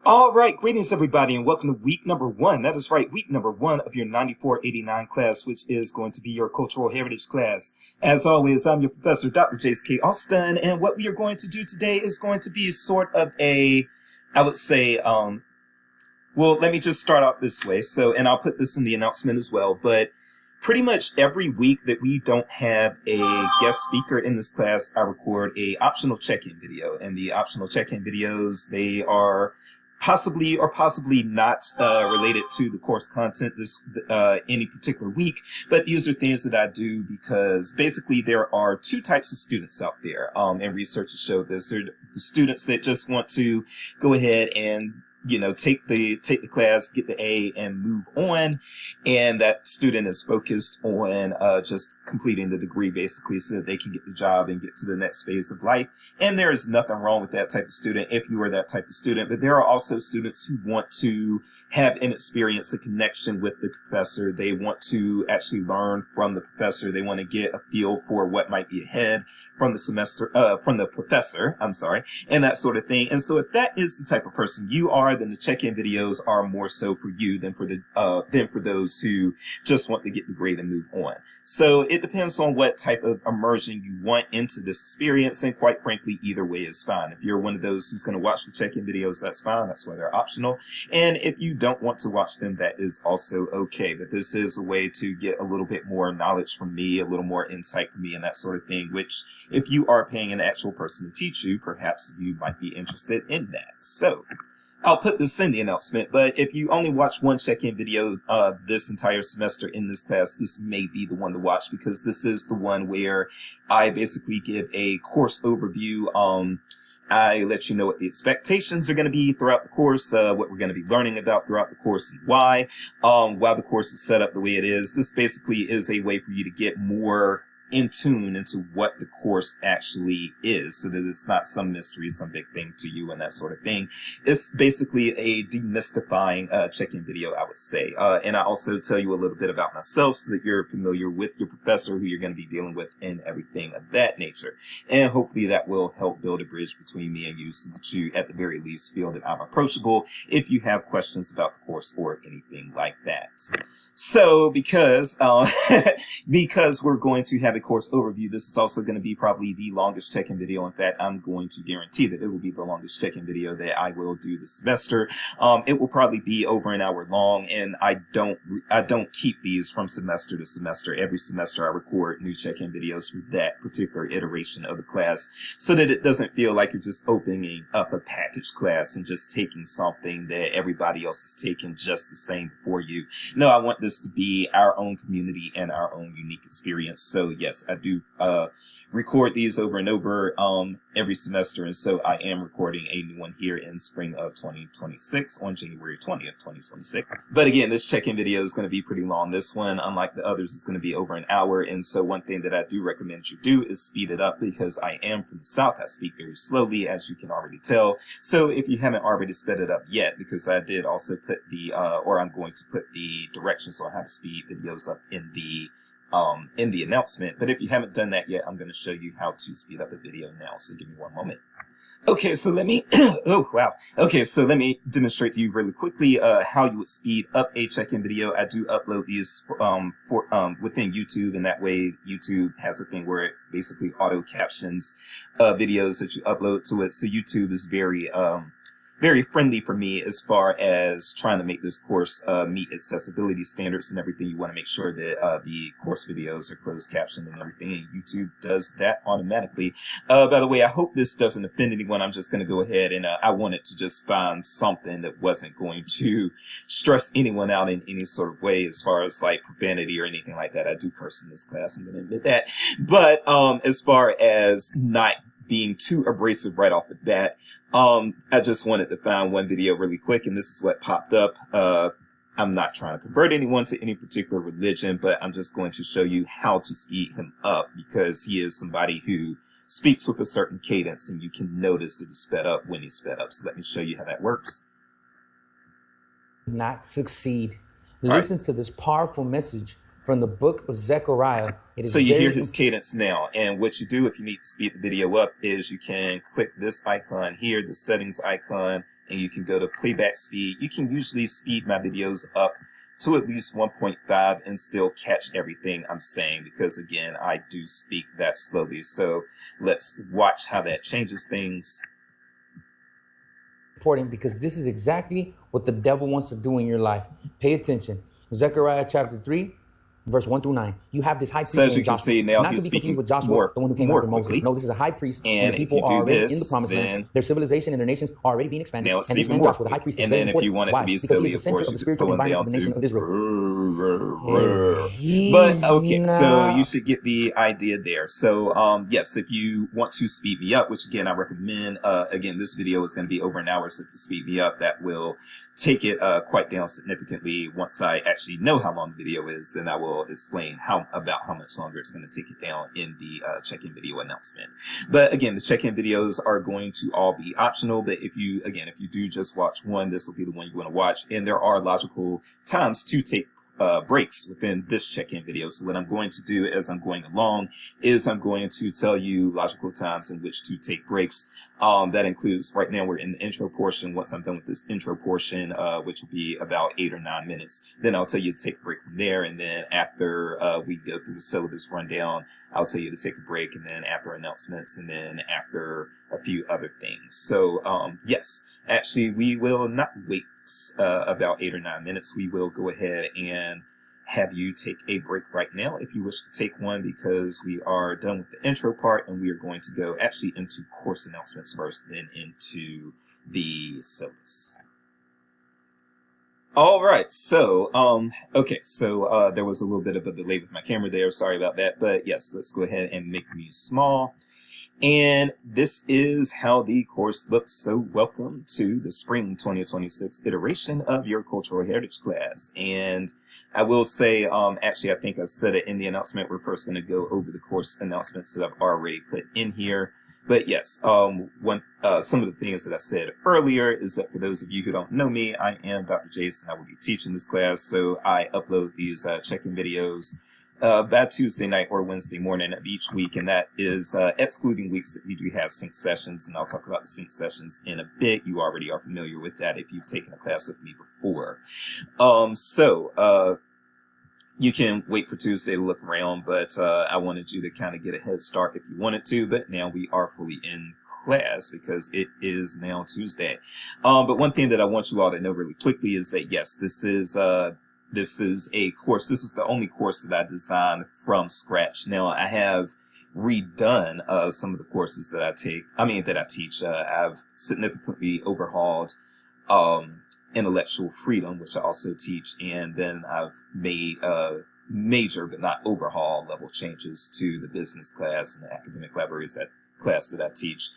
All right, greetings everybody, and welcome to week number one. That is right, week number one of your 9489 class, which is going to be your cultural heritage class. As always, I'm your professor, Dr. Jace K. Austin, and what we are going to do today is going to be sort of I would say, well, let me just start out this way. So, and I'll put this in the announcement as well, but pretty much every week that we don't have a guest speaker in this class, I record a optional check-in video, and the optional check-in videos, they are possibly or possibly not related to the course content this any particular week, but these are things that I do because basically there are two types of students out there, and research has showed this. There are the students that just want to go ahead and take the class, get the A, and move on, and that student is focused on just completing the degree basically so that they can get the job and get to the next phase of life. And there is nothing wrong with that type of student if you are that type of student, but there are also students who want to have an experience, a connection with the professor. They want to actually learn from the professor. They want to get a feel for what might be ahead from the professor, and that sort of thing. And so if that is the type of person you are, then the check-in videos are more so for you than for those who just want to get the grade and move on. So it depends on what type of immersion you want into this experience, and quite frankly, either way is fine. If you're one of those who's going to watch the check-in videos, that's fine. That's why they're optional. And if you don't want to watch them, that is also okay. But this is a way to get a little bit more knowledge from me, a little more insight from me, and that sort of thing, which if you are paying an actual person to teach you, perhaps you might be interested in that. So I'll put this in the announcement, but if you only watch one check-in video this entire semester in this class, this may be the one to watch because this is the one where I basically give a course overview. I let you know what the expectations are going to be throughout the course, what we're going to be learning about throughout the course, and why the course is set up the way it is. This basically is a way for you to get more in tune into what the course actually is, so that it's not some mystery, some big thing to you and that sort of thing. It's basically a demystifying check-in video, I would say. And I also tell you a little bit about myself so that you're familiar with your professor, who you're going to be dealing with, and everything of that nature. And hopefully that will help build a bridge between me and you so that you, at the very least, feel that I'm approachable if you have questions about the course or anything like that. So because we're going to have a course overview, this is also going to be probably the longest check-in video. In fact, I'm going to guarantee that it will be the longest check-in video that I will do this semester. It will probably be over an hour long, and I don't keep these from semester to semester. Every semester I record new check-in videos for that particular iteration of the class, so that it doesn't feel like you're just opening up a package class and just taking something that everybody else is taking just the same for you. No, I want this to be our own community and our own unique experience. So yes, I do record these over and over every semester, and so I am recording a new one here in spring of 2026 on January 20th, 2026. But again, this check-in video is going to be pretty long. This one, unlike the others, is going to be over an hour, and so one thing that I do recommend you do is speed it up, because I am from the South. I speak very slowly, as you can already tell. So if you haven't already sped it up yet, because I did also put I'm going to put the directions on how to speed videos up in the announcement. But if you haven't done that yet, I'm going to show you how to speed up the video now. So give me one moment. Okay, so let me, Okay, so let me demonstrate to you really quickly, how you would speed up a check-in video. I do upload these, within YouTube, and that way YouTube has a thing where it basically auto captions, videos that you upload to it. So YouTube is very friendly for me as far as trying to make this course meet accessibility standards and everything. You want to make sure that the course videos are closed captioned and everything, and YouTube does that automatically. By the way, I hope this doesn't offend anyone. I'm just going to go ahead and I wanted to just find something that wasn't going to stress anyone out in any sort of way as far as like profanity or anything like that. I do curse in this class, I'm going to admit that. But as far as not being too abrasive right off the bat, I just wanted to find one video really quick, and this is what popped up. I'm not trying to convert anyone to any particular religion, but I'm just going to show you how to speed him up, because he is somebody who speaks with a certain cadence, and you can notice that he's sped up when he's sped up. So let me show you how that works. Not succeed. Listen to this powerful message from the book of Zechariah. So you hear his cadence now, and what you do if you need to speed the video up is you can click this icon here, the settings icon, and you can go to playback speed. You can usually speed my videos up to at least 1.5 and still catch everything I'm saying, because again, I do speak that slowly. So let's watch how that changes things. Important, because this is exactly what the devil wants to do in your life. Pay attention. Zechariah chapter 3, verse 1 through 9. You have this high priest named Joshua. Not to be confused with Joshua, the one who came after Moses. No, this is a high priest, and the people are already in the promised land. Their civilization and their nations are already being expanded. And this man Joshua, the high priest, is very important. Why? Because he's the center of the spiritual environment of the nation of Israel. But okay, so you should get the idea there. So yes, if you want to speed me up, which again I recommend, again this video is going to be over an hour, so if you speed me up, that will take it quite down significantly. Once I actually know how long the video is, then I will explain about how much longer it's going to take it down in the check-in video announcement. But again, the check-in videos are going to all be optional. But if you do just watch one, this will be the one you want to watch. And there are logical times to take breaks within this check-in video. So what I'm going to do as I'm going along is I'm going to tell you logical times in which to take breaks. That includes, right now we're in the intro portion. Once I'm done with this intro portion, which will be about 8 or 9 minutes, then I'll tell you to take a break from there. And then after we go through the syllabus rundown, I'll tell you to take a break, and then after announcements, and then after a few other things. So yes, actually we will not wait about 8 or 9 minutes. We will go ahead and have you take a break right now if you wish to take one, because we are done with the intro part and we are going to go actually into course announcements first, then into the syllabus. All right, so okay, so there was a little bit of a delay with my camera there, sorry about that, but yes, let's go ahead and make me small. And this is how the course looks. So welcome to the spring 2026 iteration of your cultural heritage class. And I will say, actually, I think I said it in the announcement. We're first going to go over the course announcements that I've already put in here. But yes, some of the things that I said earlier is that for those of you who don't know me, I am Dr. Jason. I will be teaching this class. So I upload these check-in videos by Tuesday night or Wednesday morning of each week, and that is excluding weeks that we do have sync sessions, and I'll talk about the sync sessions in a bit. You already are familiar with that if you've taken a class with me before. You can wait for Tuesday to look around, but I wanted you to kind of get a head start if you wanted to, but now we are fully in class because it is now Tuesday. But one thing that I want you all to know really quickly is that, yes, this is a course. This is the only course that I designed from scratch. Now, I have redone some of the courses that I teach. I've significantly overhauled intellectual freedom, which I also teach, and then I've made major but not overhaul level changes to the business class and the academic libraries class that I teach.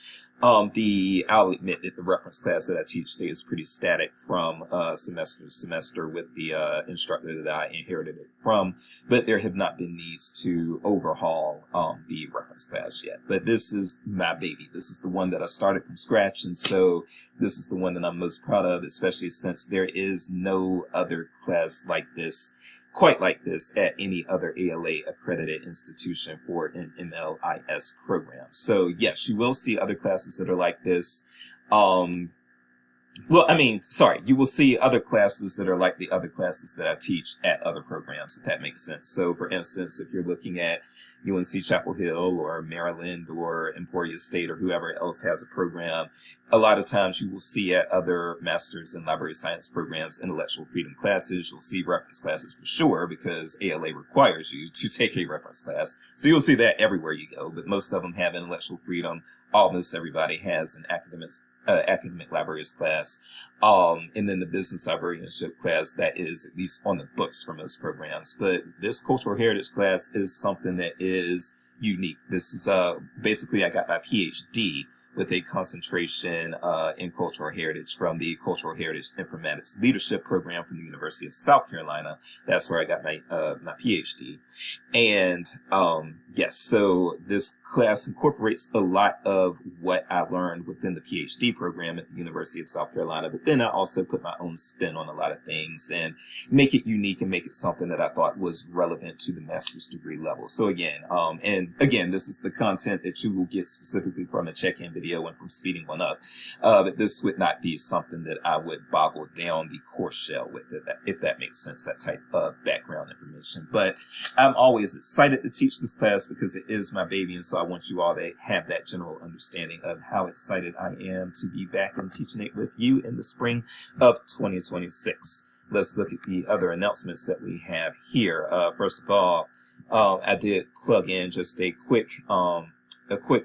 I'll admit that the reference class that I teach stays pretty static from semester to semester with the instructor that I inherited it from, but there have not been needs to overhaul the reference class yet. But this is my baby. This is the one that I started from scratch, and so this is the one that I'm most proud of, especially since there is no other class like this, quite like this, at any other ALA accredited institution for an MLIS program. So yes, you will see other classes that are like this. You will see other classes that are like the other classes that I teach at other programs, if that makes sense. So for instance, if you're looking at UNC Chapel Hill or Maryland or Emporia State or whoever else has a program, a lot of times you will see at other master's in library science programs intellectual freedom classes. You'll see reference classes for sure, because ALA requires you to take a reference class. So you'll see that everywhere you go, but most of them have intellectual freedom. Almost everybody has an academic libraries class. And then the business librarianship class that is at least on the books for most programs. But this cultural heritage class is something that is unique. This is basically I got my PhD with a concentration in cultural heritage from the Cultural Heritage Informatics Leadership Program from the University of South Carolina. That's where I got my PhD. And yes, so this class incorporates a lot of what I learned within the PhD program at the University of South Carolina, but then I also put my own spin on a lot of things and make it unique and make it something that I thought was relevant to the master's degree level. So again, this is the content that you will get specifically from a check-in video video and from speeding one up. But this would not be something that I would boggle down the course shell with, if that makes sense, that type of background information. But I'm always excited to teach this class because it is my baby, and so I want you all to have that general understanding of how excited I am to be back and teaching it with you in the spring of 2026. Let's look at the other announcements that we have here. First of all, I did plug in just a quick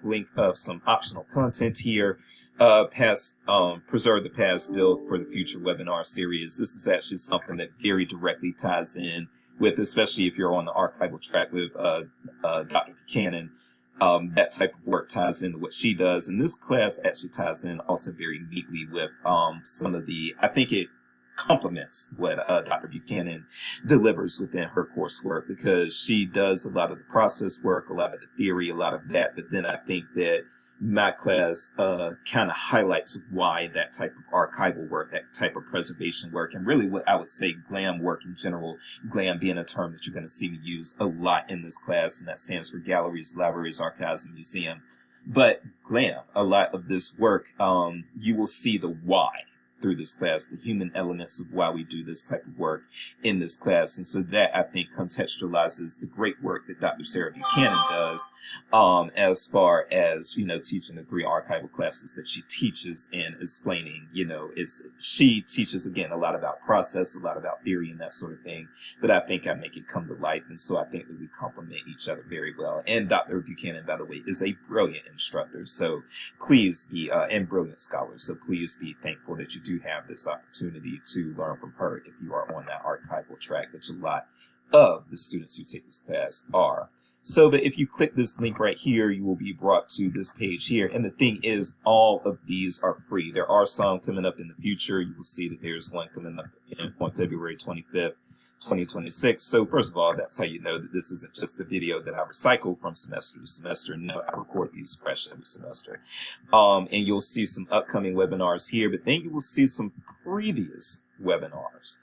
link of some optional content here. Preserve the past, build for the future webinar series. This is actually something that very directly ties in with, especially if you're on the archival track with Dr. Buchanan. That type of work ties into what she does. And this class actually ties in also very neatly with some of the, I think it complements what Dr. Buchanan delivers within her coursework, because she does a lot of the process work, a lot of the theory, a lot of that. But then I think that my class kind of highlights why that type of archival work, that type of preservation work, and really what I would say GLAM work in general, GLAM being a term that you're going to see me use a lot in this class, and that stands for Galleries, Libraries, Archives, and Museum. But GLAM, a lot of this work, you will see the why through this class, the human elements of why we do this type of work in this class. And so that, I think, contextualizes the great work that Dr. Sarah Buchanan does as far as, teaching the 3 archival classes that she teaches and explaining, she teaches, again, a lot about process, a lot about theory and that sort of thing. But I think I make it come to life. And so I think that we complement each other very well. And Dr. Buchanan, by the way, is a brilliant instructor. So please be, and brilliant scholar. So please be thankful that you do have this opportunity to learn from her if you are on that archival track, which a lot of the students who take this class are. So, but if you click this link right here, you will be brought to this page here. And the thing is, all of these are free. There are some coming up in the future. You will see that there's one coming up on February 25th. 2026. So first of all, that's how you know that this isn't just a video that I recycle from semester to semester. No, I record these fresh every semester. And you'll see some upcoming webinars here, but then you will see some previous webinars.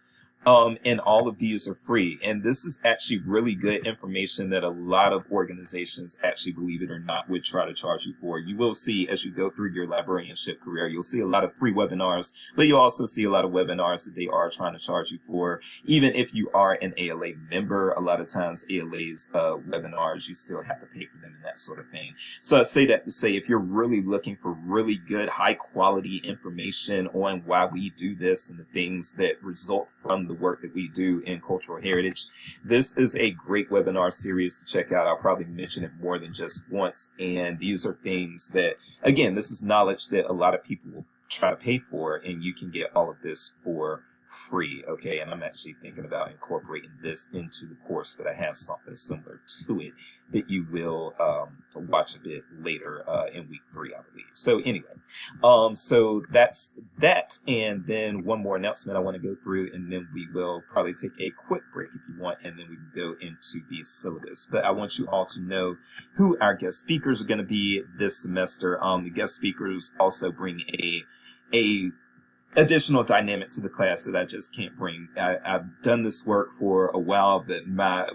And all of these are free. And this is actually really good information that a lot of organizations, actually, believe it or not, would try to charge you for. You will see as you go through your librarianship career, you'll see a lot of free webinars, but you'll also see a lot of webinars that they are trying to charge you for. Even if you are an ALA member, a lot of times ALA's webinars, you still have to pay for them and that sort of thing. So I say that to say, if you're really looking for really good, high quality information on why we do this and the things that result from the work that we do in cultural heritage, this is a great webinar series to check out. I'll probably mention it more than just once. And these are things that, again, this is knowledge that a lot of people will try to pay for, and you can get all of this for free. Okay. And I'm actually thinking about incorporating this into the course, but I have something similar to it that you will watch a bit later in week 3, I believe. So anyway, so that's that. And then one more announcement I want to go through, and then we will probably take a quick break if you want, and then we can go into the syllabus. But I want you all to know who our guest speakers are going to be this semester. The guest speakers also bring a additional dynamic to the class that I just can't bring. I've done this work for a while, but my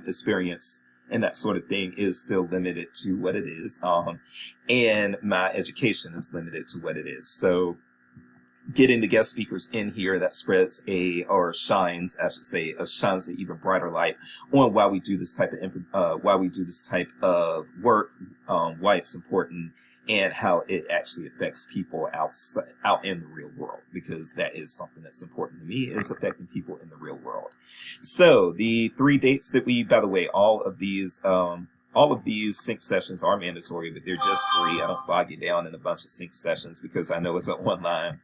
experience and that sort of thing is still limited to what it is. And my education is limited to what it is. So getting the guest speakers in here, that shines an even brighter light on why we do this type of work, why it's important, and how it actually affects people out in the real world, because that is something that's important to me, is affecting people in the real world. So the 3 dates that by the way, all of these sync sessions are mandatory, but they're just 3. I don't bog you down in a bunch of sync sessions because I know it's an online,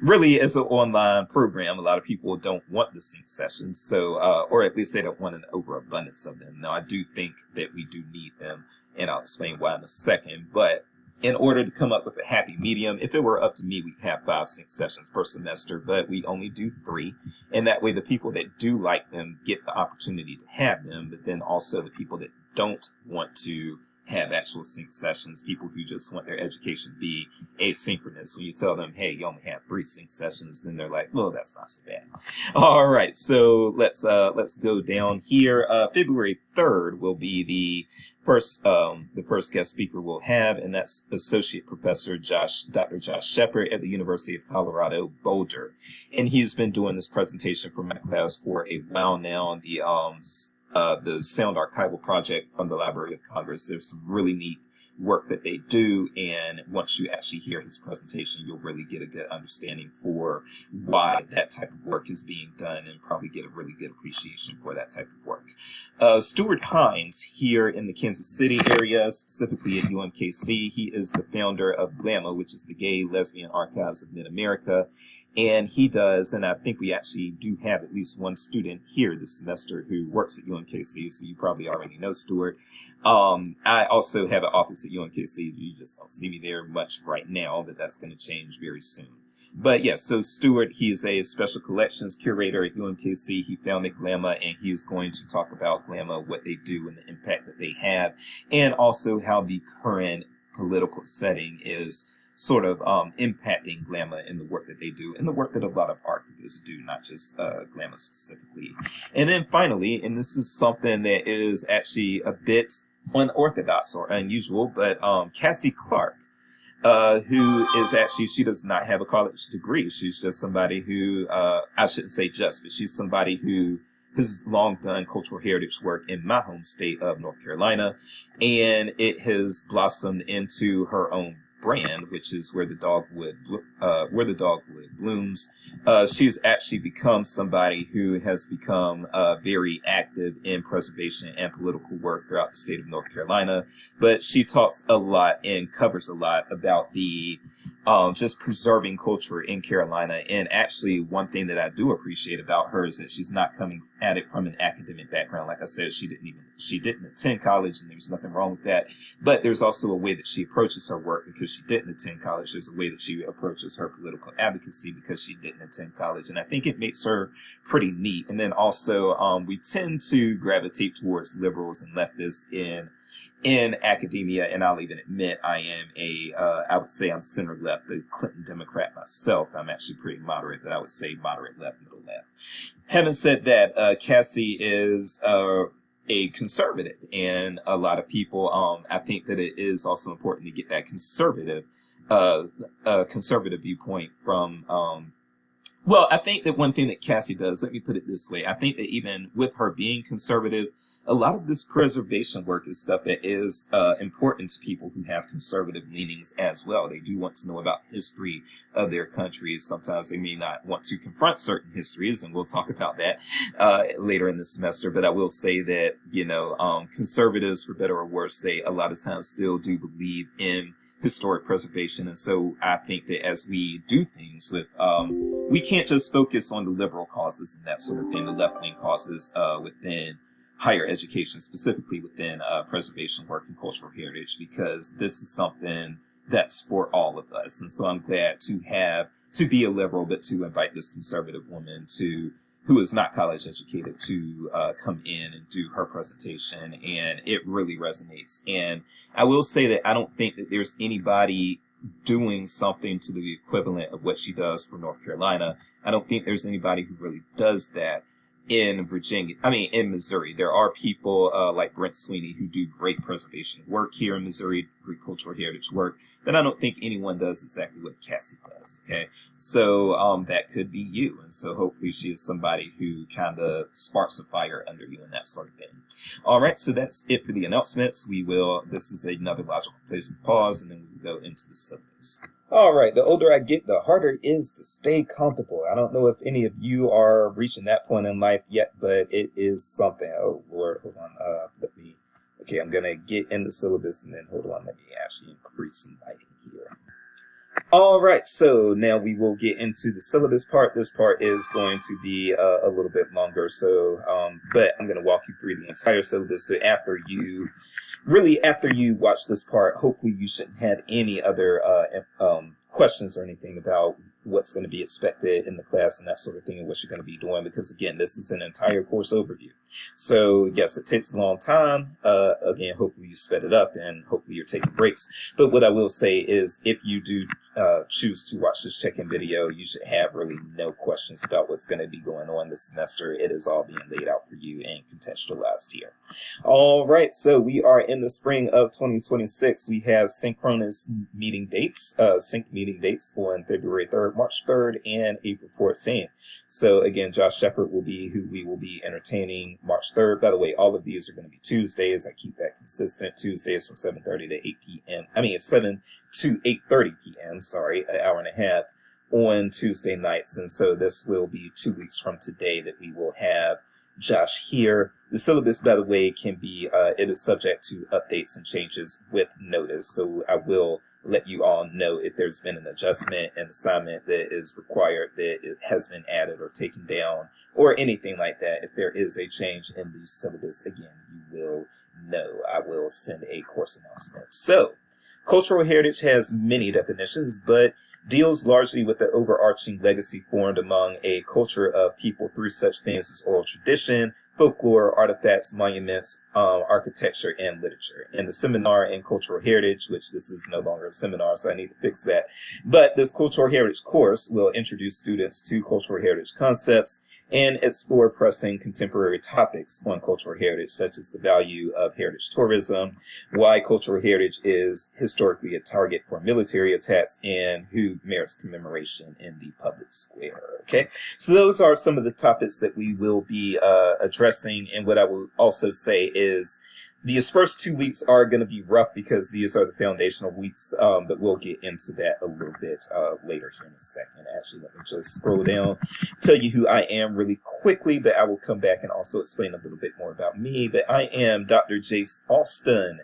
really it's an online program. A lot of people don't want the sync sessions. So, or at least they don't want an overabundance of them. Now, I do think that we do need them, and I'll explain why in a second. But in order to come up with a happy medium, if it were up to me, we'd have 5 sync sessions per semester, but we only do 3. And that way the people that do like them get the opportunity to have them, but then also the people that don't want to have actual sync sessions, people who just want their education to be asynchronous. When you tell them, hey, you only have 3 sync sessions, then they're like, well, that's not so bad. All right, so let's go down here. February 3rd will be the the first guest speaker we'll have, and that's Associate Professor Dr. Josh Shepard at the University of Colorado Boulder. And he's been doing this presentation for my class for a while now. The Sound Archival Project from the Library of Congress. There's some really neat work that they do, and once you actually hear his presentation, you'll really get a good understanding for why that type of work is being done, and probably get a really good appreciation for that type of work. Stuart Hines, here in the Kansas City area, specifically at UMKC, he is the founder of GLAMA, which is the Gay Lesbian Archives of Mid-America. And he does, and I think we actually do have at least one student here this semester who works at UMKC, so you probably already know Stuart. I also have an office at UMKC. You just don't see me there much right now, but that's going to change very soon. But yes, so Stuart, he is a special collections curator at UMKC. He founded GLAMA, and he is going to talk about GLAMA, what they do and the impact that they have, and also how the current political setting is sort of impacting GLAMA in the work that they do and the work that a lot of archivists do, not just GLAMA specifically. And then finally, and this is something that is actually a bit unorthodox or unusual, but Cassie Clark, who is actually, she does not have a college degree. She's just somebody who, I shouldn't say just, but she's somebody who has long done cultural heritage work in my home state of North Carolina, and it has blossomed into her own brand, which is Where the Dogwood Blooms. She's actually become somebody who has become very active in preservation and political work throughout the state of North Carolina. But she talks a lot and covers a lot about the just preserving culture in Carolina. And actually, one thing that I do appreciate about her is that she's not coming at it from an academic background. Like I said, she didn't attend college, and there's nothing wrong with that. But there's also a way that she approaches her work because she didn't attend college. There's a way that she approaches her political advocacy because she didn't attend college. And I think it makes her pretty neat. And then also, we tend to gravitate towards liberals and leftists in academia, and I'll even admit I am I would say I'm center left, the Clinton Democrat myself. I'm actually pretty moderate, but I would say moderate left, middle left. Having said that, Cassie is a conservative, and a lot of people, I think that it is also important to get that conservative viewpoint from, well, I think that one thing that Cassie does, let me put it this way, I think that even with her being conservative, a lot of this preservation work is stuff that is important to people who have conservative leanings as well. They do want to know about the history of their countries. Sometimes they may not want to confront certain histories, and we'll talk about that later in the semester. But I will say that, conservatives, for better or worse, they a lot of times still do believe in historic preservation. And so I think that as we do things with, we can't just focus on the liberal causes and that sort of thing, the left-wing causes within higher education, specifically within preservation work and cultural heritage, because this is something that's for all of us. And so I'm glad to be a liberal, but to invite this conservative woman who is not college educated to come in and do her presentation. And it really resonates. And I will say that I don't think that there's anybody doing something to the equivalent of what she does for North Carolina. I don't think there's anybody who really does that in Missouri. There are people like Brent Sweeney who do great preservation work here in Missouri, great cultural heritage work, but I don't think anyone does exactly what Cassie does, okay? So that could be you, and so hopefully she is somebody who kind of sparks a fire under you and that sort of thing. All right, so that's it for the announcements. This is another logical place to pause, and then we will go into the syllabus. All right, the older I get, the harder it is to stay comfortable. I don't know if any of you are reaching that point in life yet, but it is something. Oh, Lord, hold on. Okay, I'm going to get in the syllabus, and then hold on, let me actually increase some lighting here. All right, so now we will get into the syllabus part. This part is going to be a little bit longer, but I'm going to walk you through the entire syllabus. So after you watch this part, hopefully you shouldn't have any other questions or anything about what's going to be expected in the class and that sort of thing, and what you're going to be doing, because again, this is an entire course overview. So yes, it takes a long time. Again, hopefully you sped it up and hopefully you're taking breaks. But what I will say is, if you do choose to watch this check-in video, you should have really no questions about what's going to be going on this semester. It is all being laid out for you and contextualized here. All right, so we are in the spring of 2026. We have synchronous meeting dates, sync meeting dates on February 3rd, March 3rd, and April 14th. So again, Josh Shepard will be who we will be entertaining March 3rd. By the way, all of these are going to be Tuesdays. I keep that consistent. Tuesdays from 7:30 to 8 p.m. I mean, 7 to 8:30 p.m. Sorry, an hour and a half on Tuesday nights. And so this will be 2 weeks from today that we will have Josh here. The syllabus, by the way, can be, it is subject to updates and changes with notice. So I will let you all know if there's been an adjustment, an assignment that is required, that it has been added or taken down, or anything like that. If there is a change in the syllabus, again, you will know. I will send a course announcement. So, cultural heritage has many definitions, but deals largely with the overarching legacy formed among a culture of people through such things as oral tradition, folklore, artifacts, monuments, architecture, and literature. And the seminar in cultural heritage, which this is no longer a seminar, so I need to fix that. But this cultural heritage course will introduce students to cultural heritage concepts and explore pressing contemporary topics on cultural heritage, such as the value of heritage tourism, why cultural heritage is historically a target for military attacks, and who merits commemoration in the public square. Okay, so those are some of the topics that we will be addressing. And what I will also say is, these first 2 weeks are going to be rough because these are the foundational weeks, but we'll get into that a little bit later here in a second. Actually, let me just scroll down, tell you who I am really quickly, but I will come back and also explain a little bit more about me. But I am Dr. Jace Alston.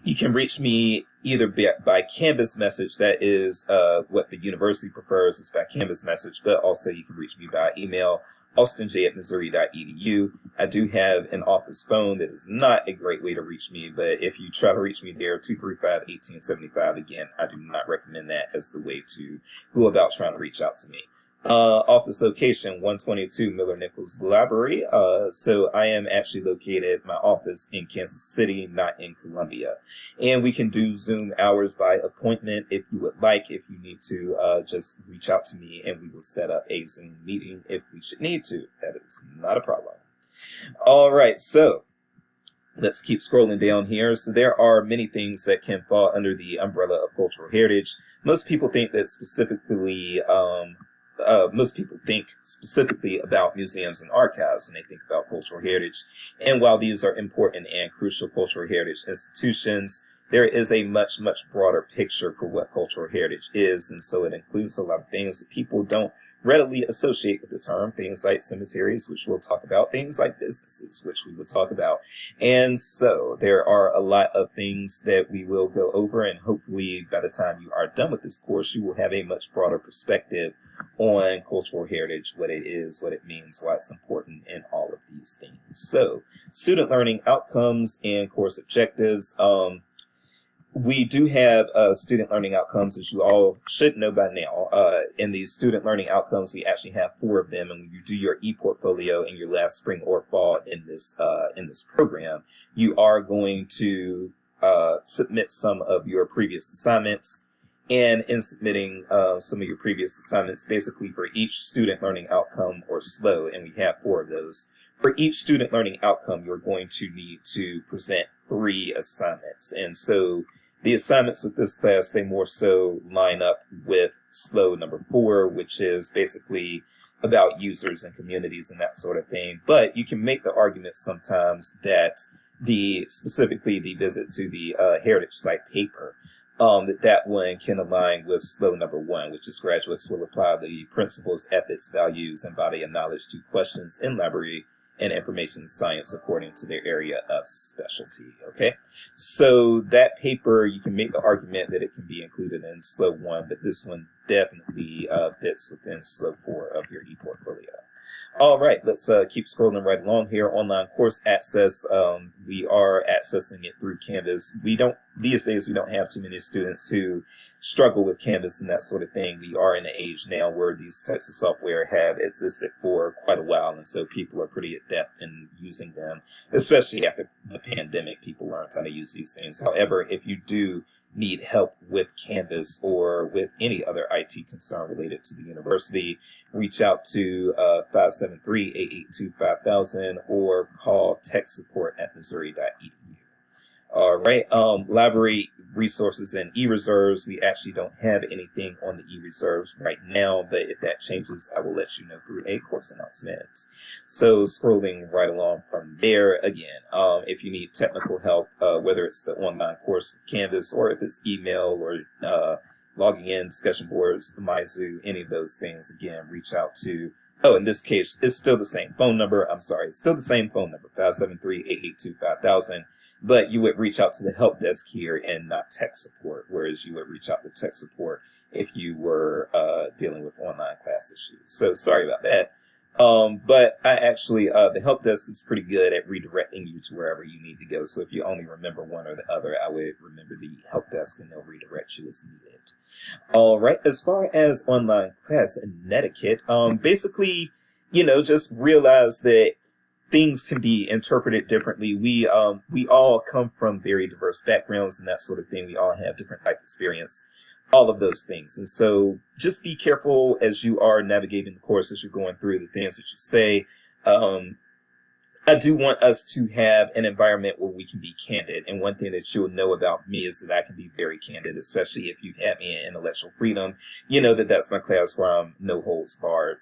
You can reach me either by Canvas message. That is what the university prefers, is by Canvas message, but also you can reach me by email, austinj@missouri.edu. I do have an office phone that is not a great way to reach me, but if you try to reach me there, 235-1875. Again, I do not recommend that as the way to go about trying to reach out to me. Office location, 122 Miller Nichols Library. So I am actually located, my office, in Kansas City, not in Columbia. And we can do Zoom hours by appointment if you would like. If you need to, just reach out to me and we will set up a Zoom meeting if we should need to. That is not a problem. All right, so let's keep scrolling down here. So there are many things that can fall under the umbrella of cultural heritage. Most people think specifically about museums and archives when they think about cultural heritage. And while these are important and crucial cultural heritage institutions, there is a much, much broader picture for what cultural heritage is. And so it includes a lot of things that people don't readily associate with the term, things like cemeteries, which we'll talk about, things like businesses, which we will talk about. And so there are a lot of things that we will go over, and hopefully by the time you are done with this course, you will have a much broader perspective on cultural heritage, what it is, what it means, why it's important, and all of these things. So, student learning outcomes and course objectives. We do have student learning outcomes, as you all should know by now. In these student learning outcomes, we actually have 4 of them. And when you do your e-portfolio in your last spring or fall in this program, you are going to submit some of your previous assignments. And in submitting some of your previous assignments, basically for each student learning outcome or SLO, and we have 4 of those, for each student learning outcome, you're going to need to present 3 assignments. And so the assignments with this class, they more so line up with SLO number 4, which is basically about users and communities and that sort of thing. But you can make the argument sometimes that specifically the visit to the Heritage Site paper, that one can align with SLO number 1, which is graduates will apply the principles, ethics, values, and body of knowledge to questions in library and information science according to their area of specialty. Okay, so that paper, you can make the argument that it can be included in SLO 1, but this one definitely fits within SLO 4 of your e-portfolio. All right, let's keep scrolling right along here. Online course access. We are accessing it through Canvas. These days, we don't have too many students who struggle with Canvas and that sort of thing. We are in an age now where these types of software have existed for quite a while, and so people are pretty adept in using them, especially after the pandemic. People learned how to use these things. However, if you do need help with Canvas or with any other IT concern related to the university, reach out to 573-882-5000 or call tech support at missouri.edu. All right. Library resources and e-reserves. We actually don't have anything on the e-reserves right now, but if that changes, I will let you know through a course announcement. So scrolling right along from there again, if you need technical help, whether it's the online course with Canvas or if it's email or logging in, discussion boards, Maizu, any of those things, again, reach out to, in this case, it's still the same phone number. It's still the same phone number, 573-882-5000. But you would reach out to the help desk here and not tech support, whereas you would reach out to tech support if you were dealing with online class issues. So sorry about that. But I actually, the help desk is pretty good at redirecting you to wherever you need to go. So if you only remember one or the other, I would remember the help desk and they'll redirect you as needed. All right. As far as online class and etiquette, basically, just realize that things can be interpreted differently. We all come from very diverse backgrounds and that sort of thing. We all have different life experience, all of those things. And so just be careful as you are navigating the course, as you're going through the things that you say. I do want us to have an environment where we can be candid. And one thing that you'll know about me is that I can be very candid, especially if you have me in intellectual freedom. You know that that's my class where I'm no holds barred.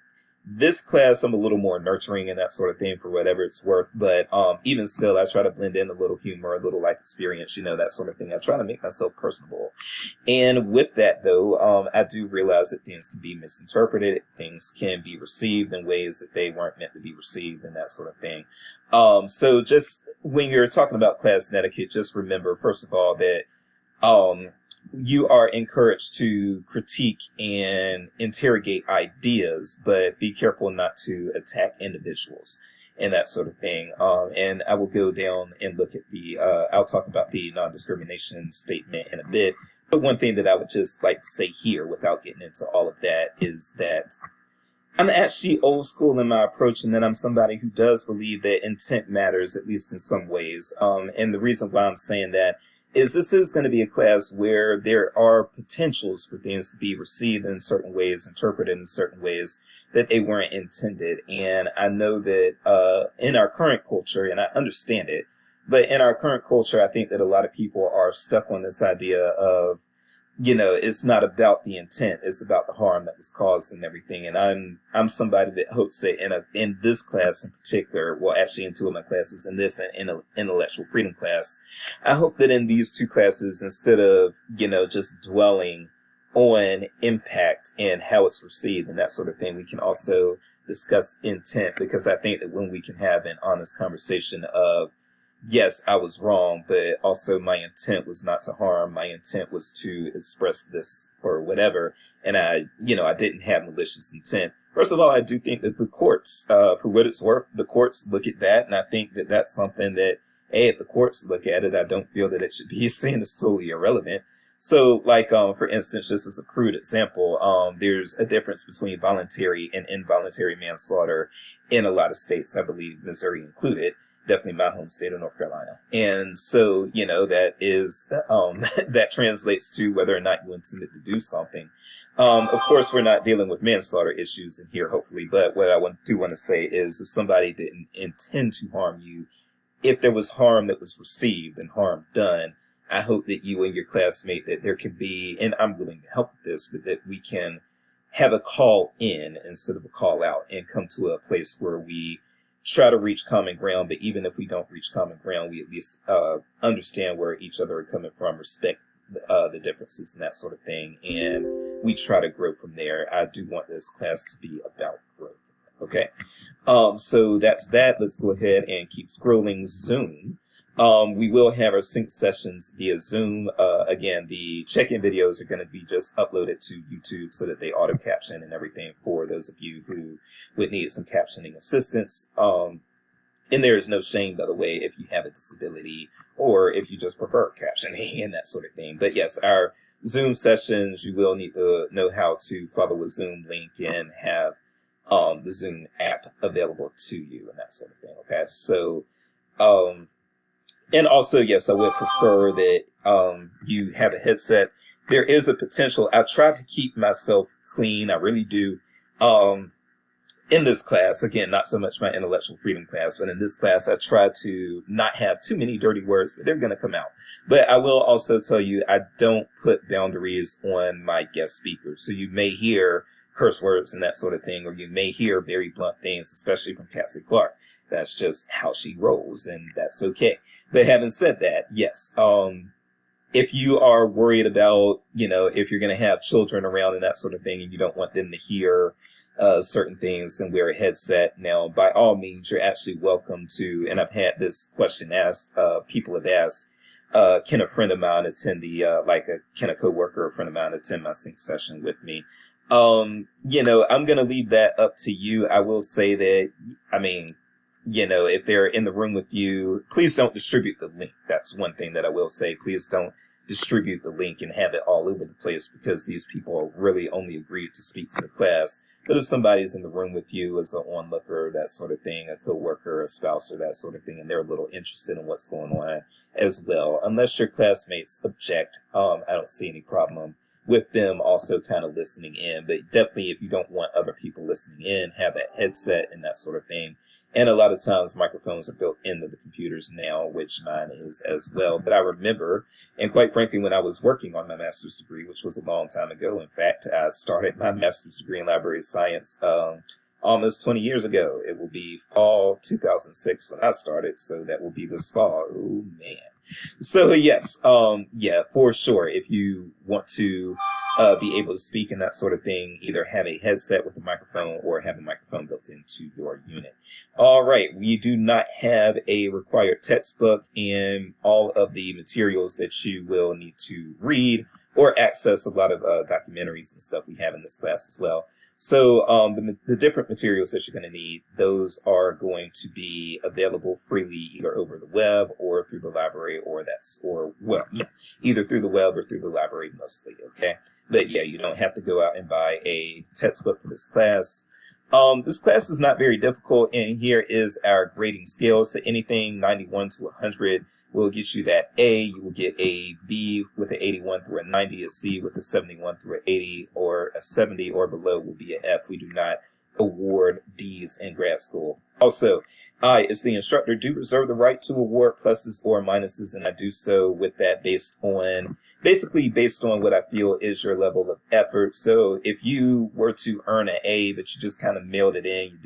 This class, I'm a little more nurturing and that sort of thing for whatever it's worth. But even still, I try to blend in a little humor, a little life experience, that sort of thing. I try to make myself personable. And with that, though, I do realize that things can be misinterpreted. Things can be received in ways that they weren't meant to be received and that sort of thing. So just when you're talking about class etiquette, just remember, first of all, that you are encouraged to critique and interrogate ideas, but be careful not to attack individuals and that sort of thing. And I will go down and look at I'll talk about the non-discrimination statement in a bit. But one thing that I would just like to say here without getting into all of that is that I'm actually old school in my approach, and that I'm somebody who does believe that intent matters, at least in some ways. And the reason why I'm saying that is this is going to be a class where there are potentials for things to be received in certain ways, interpreted in certain ways that they weren't intended. And I know that in our current culture, and I understand it, but in our current culture, I think that a lot of people are stuck on this idea of, it's not about the intent, it's about the harm that was caused and everything. And I'm somebody that hopes that in this class in particular, well, actually in two of my classes, in this and in an intellectual freedom class, I hope that in these two classes, instead of, just dwelling on impact and how it's received and that sort of thing, we can also discuss intent, because I think that when we can have an honest conversation of, yes, I was wrong, but also my intent was not to harm. My intent was to express this or whatever. And I didn't have malicious intent. First of all, I do think that the courts, for what it's worth, the courts look at that. And I think that that's something that, if the courts look at it, I don't feel that it should be seen as totally irrelevant. So for instance, just as a crude example, there's a difference between voluntary and involuntary manslaughter in a lot of states, I believe Missouri included. Definitely my home state of North Carolina. And so, that is, that translates to whether or not you intended to do something. Of course, we're not dealing with manslaughter issues in here, hopefully, but what I want to say is if somebody didn't intend to harm you, if there was harm that was received and harm done, I hope that you and your classmate, that there can be, and I'm willing to help with this, but that we can have a call in instead of a call out and come to a place where we try to reach common ground. But even if we don't reach common ground, we at least understand where each other are coming from, respect the differences and that sort of thing, and we try to grow from there. I do want this class to be about growth. Okay, so that's that. Let's go ahead and keep scrolling. Zoom. We will have our sync sessions via Zoom again, the check-in videos are going to be just uploaded to YouTube so that they auto caption and everything for those of you who would need some captioning assistance. And there is no shame, by the way, if you have a disability or if you just prefer captioning and that sort of thing. But yes, our Zoom sessions, you will need to know how to follow a Zoom link and have the Zoom app available to you and that sort of thing. Okay, so and also, yes, I would prefer that you have a headset. There is a potential. I try to keep myself clean. I really do. In this class, again, not so much my intellectual freedom class, but in this class, I try to not have too many dirty words, but they're going to come out. But I will also tell you, I don't put boundaries on my guest speakers. So you may hear curse words and that sort of thing, or you may hear very blunt things, especially from Cassie Clark. That's just how she rolls, and that's okay. But having said that, yes, if you are worried about, if you're going to have children around and that sort of thing, and you don't want them to hear certain things, then wear a headset. Now, by all means, you're actually welcome to, and I've had this question asked, people have asked, can a friend of mine attend can a coworker or friend of mine attend my sync session with me? I'm going to leave that up to you. I will say that, if they're in the room with you, please don't distribute the link. That's one thing that I will say. Please don't distribute the link and have it all over the place, because these people are really only agreed to speak to the class. But if somebody's in the room with you as an onlooker, that sort of thing, a coworker, a spouse, or that sort of thing, and they're a little interested in what's going on as well, unless your classmates object, I don't see any problem with them also kind of listening in. But definitely, if you don't want other people listening in, have that headset and that sort of thing. And a lot of times microphones are built into the computers now, which mine is as well. But I remember, and quite frankly, when I was working on my master's degree, which was a long time ago, in fact, I started my master's degree in library science almost 20 years ago. It will be fall 2006 when I started, so that will be this fall. Oh, man. So, yes, for sure, if you want to be able to speak and that sort of thing, either have a headset with a microphone or have a microphone built into your unit. All right, we do not have a required textbook and all of the materials that you will need to read or access. A lot of documentaries and stuff we have in this class as well. So the different materials that you're going to need, those are going to be available freely either over the web or through the library, either through the web or through the library mostly, okay? But yeah, you don't have to go out and buy a textbook for this class. This class is not very difficult, and here is our grading scale. So anything 91 to 100 will get you that A. You will get a B with an 81 through a 90, a C with a 71 through an 80, or a 70 or below will be an F. We do not award D's in grad school. Also, I, as the instructor, do reserve the right to award pluses or minuses, and I do so with that based on what I feel is your level of effort. So if you were to earn an A, but you just kind of mailed it in,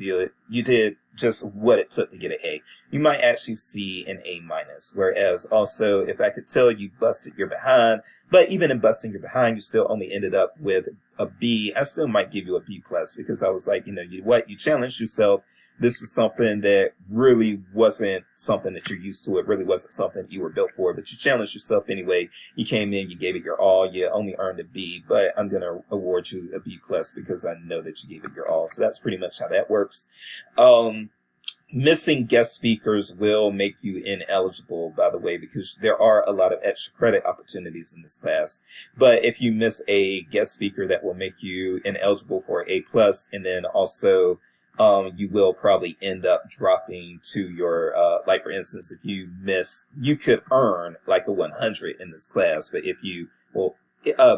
you did just what it took to get an A, you might actually see an A minus. Whereas also, if I could tell you busted your behind, but even in busting your behind, you still only ended up with a B, I still might give you a B plus, because I was like, you challenged yourself. This was something that really wasn't something that you're used to. It really wasn't something you were built for, but you challenged yourself anyway. You came in, you gave it your all. You only earned a B, but I'm going to award you a B plus because I know that you gave it your all. So that's pretty much how that works. Missing guest speakers will make you ineligible, by the way, because there are a lot of extra credit opportunities in this class. But if you miss a guest speaker, that will make you ineligible for A plus, and then also you will probably end up dropping to your, like for instance, if you miss, you could earn like a 100 in this class, but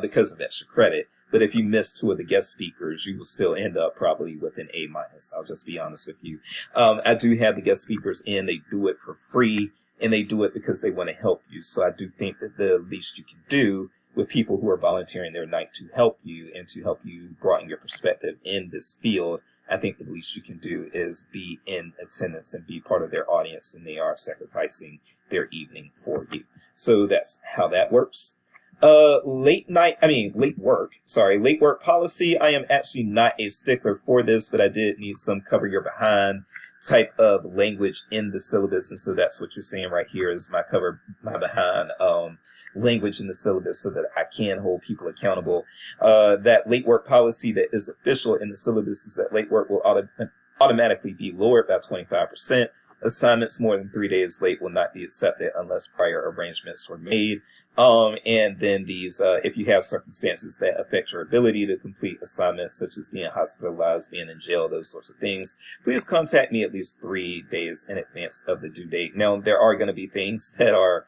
because of extra credit, but if you miss two of the guest speakers, you will still end up probably with an A minus. I'll just be honest with you. I do have the guest speakers in, they do it for free, and they do it because they want to help you. So I do think that the least you can do with people who are volunteering their night to help you and to help you broaden your perspective in this field, I think the least you can do is be in attendance and be part of their audience when they are sacrificing their evening for you. So that's how that works. Late work policy. I am actually not a stickler for this, but I did need some cover your behind type of language in the syllabus. And so that's what you're seeing right here is my behind language in the syllabus so that I can hold people accountable. That late work policy that is official in the syllabus is that late work will automatically be lowered by 25%. Assignments more than 3 days late will not be accepted unless prior arrangements were made. And then these, if you have circumstances that affect your ability to complete assignments, such as being hospitalized, being in jail, those sorts of things, please contact me at least 3 days in advance of the due date. Now, there are going to be things that are,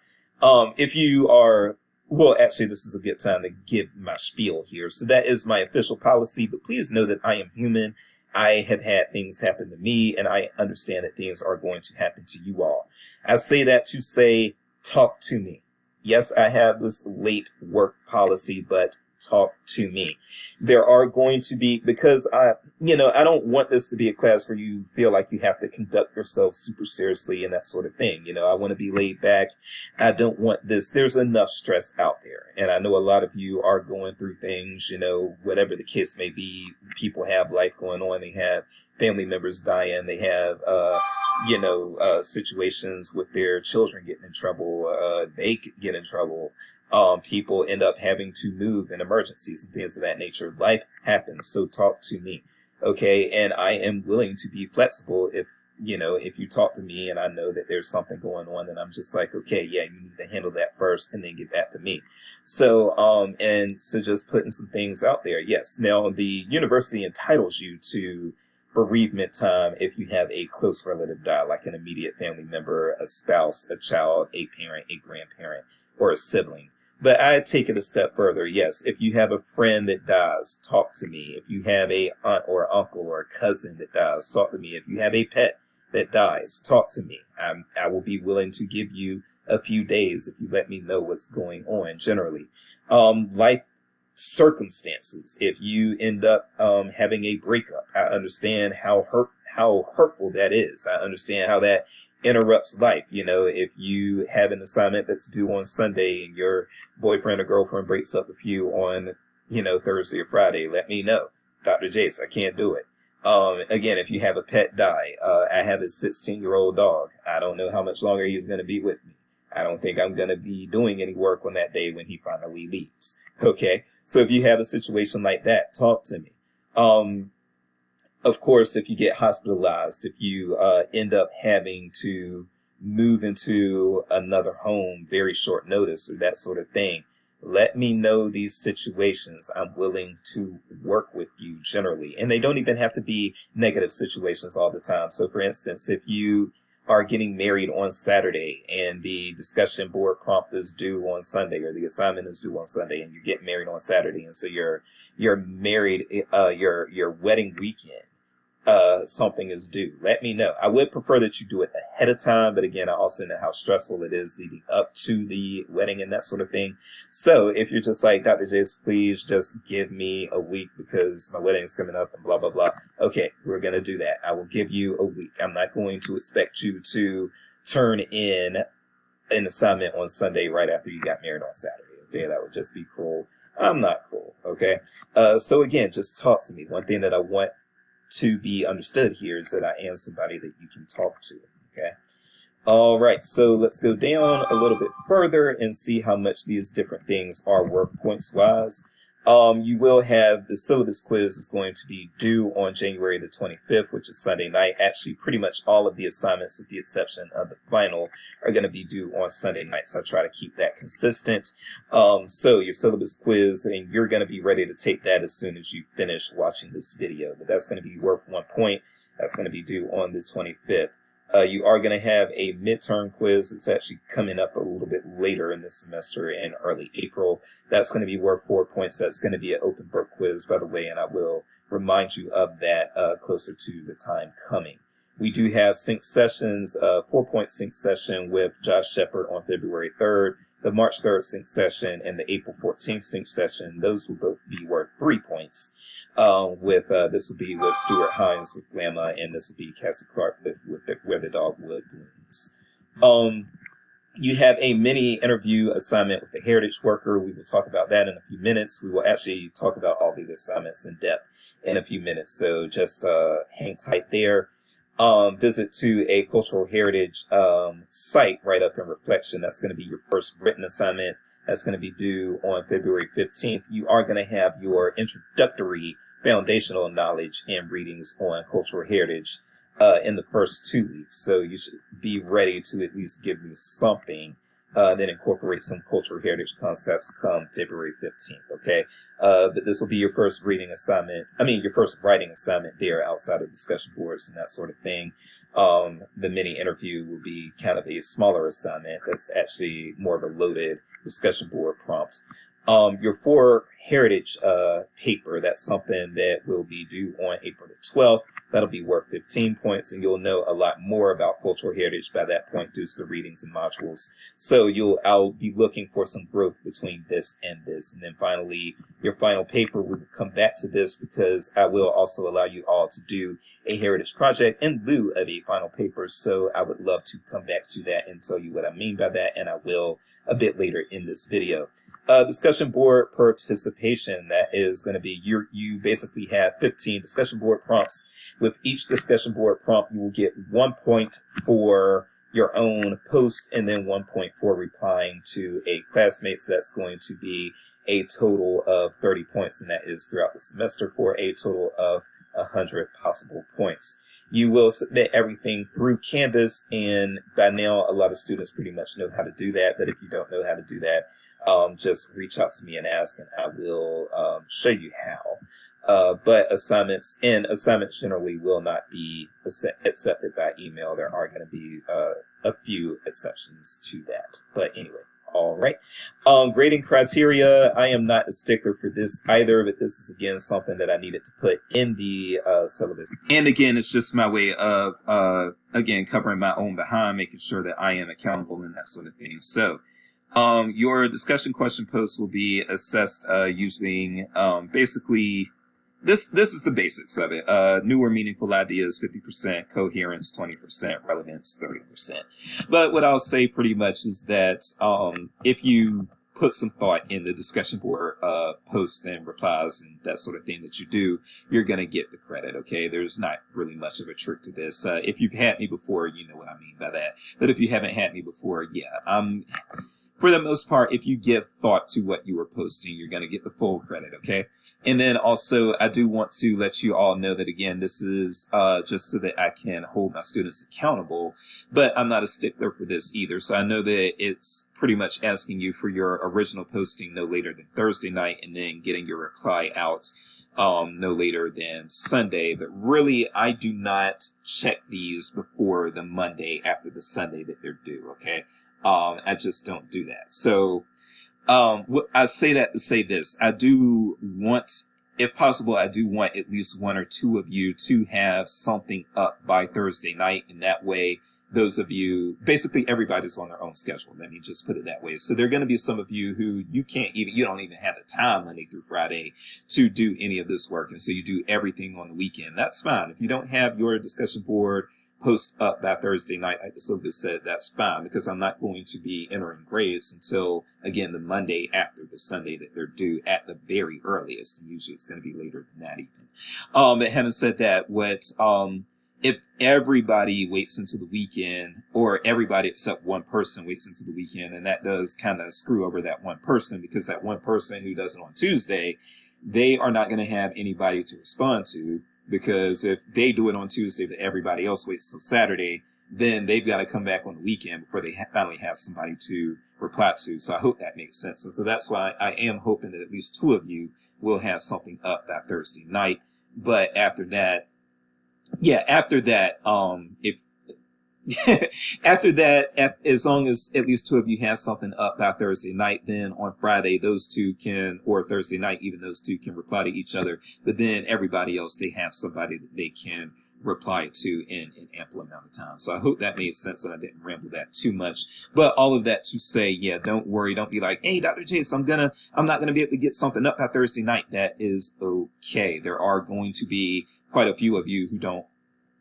if you are, well, actually, this is a good time to give my spiel here. So that is my official policy, but please know that I am human. I have had things happen to me, and I understand that things are going to happen to you all. I say that to say, talk to me. Yes, I have this late work policy, but talk to me. There are going to be, because I don't want this to be a class where you feel like you have to conduct yourself super seriously and that sort of thing. I want to be laid back. I don't want this. There's enough stress out there. And I know a lot of you are going through things, whatever the case may be. People have life going on. They have family members dying. They have, situations with their children getting in trouble. They could get in trouble. People end up having to move in emergencies and things of that nature. Life happens. So talk to me. Okay. And I am willing to be flexible if you talk to me and I know that there's something going on, then I'm just like, okay, yeah, you need to handle that first and then get back to me. So, so just putting some things out there. Yes. Now the university entitles you to bereavement time if you have a close relative die, like an immediate family member, a spouse, a child, a parent, a grandparent, or a sibling. But I take it a step further. Yes, if you have a friend that dies, talk to me. If you have a aunt or uncle or a cousin that dies, talk to me. If you have a pet that dies, talk to me. I will be willing to give you a few days if you let me know what's going on generally. Life circumstances. If you end up having a breakup, I understand how hurtful that is. I understand how that interrupts life. If you have an assignment that's due on Sunday and your boyfriend or girlfriend breaks up with you on, Thursday or Friday, let me know. Dr. Jace, I can't do it. Again, if you have a pet die, I have a 16-year-old dog. I don't know how much longer he's going to be with me. I don't think I'm going to be doing any work on that day when he finally leaves. Okay. So if you have a situation like that, talk to me. Of course, if you get hospitalized, if you end up having to move into another home very short notice or that sort of thing, let me know these situations. I'm willing to work with you generally. And they don't even have to be negative situations all the time. So for instance, if you are getting married on Saturday and the discussion board prompt is due on Sunday or the assignment is due on Sunday and you get married on Saturday. And so you're married, your wedding weekend, something is due. Let me know. I would prefer that you do it ahead of time, but again, I also know how stressful it is leading up to the wedding and that sort of thing. So if you're just like, Dr. Jace, please just give me a week because my wedding is coming up and blah, blah, blah. Okay, we're going to do that. I will give you a week. I'm not going to expect you to turn in an assignment on Sunday right after you got married on Saturday. Okay, that would just be cruel. I'm not cruel. Okay. So again, just talk to me. One thing that I want to be understood here is that I am somebody that you can talk to. Okay. All right. So let's go down a little bit further and see how much these different things are worth points wise. You will have the syllabus quiz is going to be due on January the 25th, which is Sunday night. Actually, pretty much all of the assignments, with the exception of the final, are going to be due on Sunday night. So I try to keep that consistent. So your syllabus quiz, and you're going to be ready to take that as soon as you finish watching this video. But that's going to be worth 1 point. That's going to be due on the 25th. You are going to have a midterm quiz that's actually coming up a little bit later in the semester in early April. That's going to be worth 4 points. That's going to be an open book quiz, by the way, and I will remind you of that closer to the time coming. We do have sync sessions, 4-point sync session with Josh Shepard on February 3rd, the March 3rd sync session, and the April 14th sync session. Those will both be worth 3 points. This will be with Stuart Hines with Glamma, and this will be Cassie Clark with Where the Dogwood Blooms. You have a mini interview assignment with the Heritage Worker. We will talk about that in a few minutes. We will actually talk about all the assignments in depth in a few minutes. So just hang tight there. Visit to a cultural heritage site right up in Reflection. That's going to be your first written assignment. that's going to be due on February 15th, you are going to have your introductory foundational knowledge and readings on cultural heritage in the first 2 weeks. So you should be ready to at least give me something then incorporate some cultural heritage concepts come February 15th, okay? But this will be your first reading assignment. Your first writing assignment there outside of discussion boards and that sort of thing. The mini interview will be kind of a smaller assignment that's actually more of a loaded discussion board prompt. Your 4 heritage paper, that's something that will be due on April the 12th. That'll be worth 15 points, and you'll know a lot more about cultural heritage by that point due to the readings and modules. So I'll be looking for some growth between this and this. And then finally, your final paper, we will come back to this because I will also allow you all to do a heritage project in lieu of a final paper. So I would love to come back to that and tell you what I mean by that, and I will a bit later in this video. Discussion board participation, that is going to be you basically have 15 discussion board prompts. With each discussion board prompt, you will get 1 point for your own post and then 1 point for replying to a classmate. So that's going to be a total of 30 points, and that is throughout the semester for a total of 100 possible points. You will submit everything through Canvas, and by now a lot of students pretty much know how to do that. But if you don't know how to do that, just reach out to me and ask, and I will show you how. But assignments generally will not be accepted by email. There are going to be a few exceptions to that. But anyway, all right. Grading criteria, I am not a stickler for this either, but this is, again, something that I needed to put in the syllabus. And again, it's just my way of, again, covering my own behind, making sure that I am accountable and that sort of thing. So your discussion question post will be assessed using basically... This is the basics of it. New or meaningful ideas, 50%, coherence, 20%, relevance, 30%. But what I'll say pretty much is that if you put some thought in the discussion board posts and replies and that sort of thing that you do, you're going to get the credit, okay? There's not really much of a trick to this. If you've had me before, you know what I mean by that. But if you haven't had me before, yeah, for the most part, if you give thought to what you were posting, you're going to get the full credit, okay? And then also, I do want to let you all know that, again, this is just so that I can hold my students accountable, but I'm not a stickler for this either. So I know that it's pretty much asking you for your original posting no later than Thursday night and then getting your reply out no later than Sunday. But really, I do not check these before the Monday after the Sunday that they're due, okay? I just don't do that. So... I say that to say this. I do want, if possible, I do want at least 1 or 2 of you to have something up by Thursday night. And that way, those of you, basically everybody's on their own schedule. Let me just put it that way. So there are going to be some of you who you don't even have the time Monday through Friday to do any of this work. And so you do everything on the weekend. That's fine. If you don't have your discussion board post up by Thursday night, like the syllabus said, that's fine, because I'm not going to be entering grades until, again, the Monday after the Sunday that they're due at the very earliest. And usually it's going to be later than that even. But having said that, if everybody waits until the weekend, or everybody except one person waits until the weekend, and that does kind of screw over that one person, because that one person who does it on Tuesday, they are not going to have anybody to respond to. Because if they do it on Tuesday, but everybody else waits till Saturday, then they've got to come back on the weekend before they finally have somebody to reply to. So I hope that makes sense. And so that's why I am hoping that at least 2 of you will have something up by Thursday night. But after that, if after that, as long as at least 2 of you have something up by Thursday night, then on Friday, those 2 can, or Thursday night, even those 2 can reply to each other. But then everybody else, they have somebody that they can reply to in an ample amount of time. So I hope that made sense and I didn't ramble that too much. But all of that to say, yeah, don't worry. Don't be like, hey, Dr. Chase, I'm not going to be able to get something up by Thursday night. That is okay. There are going to be quite a few of you who don't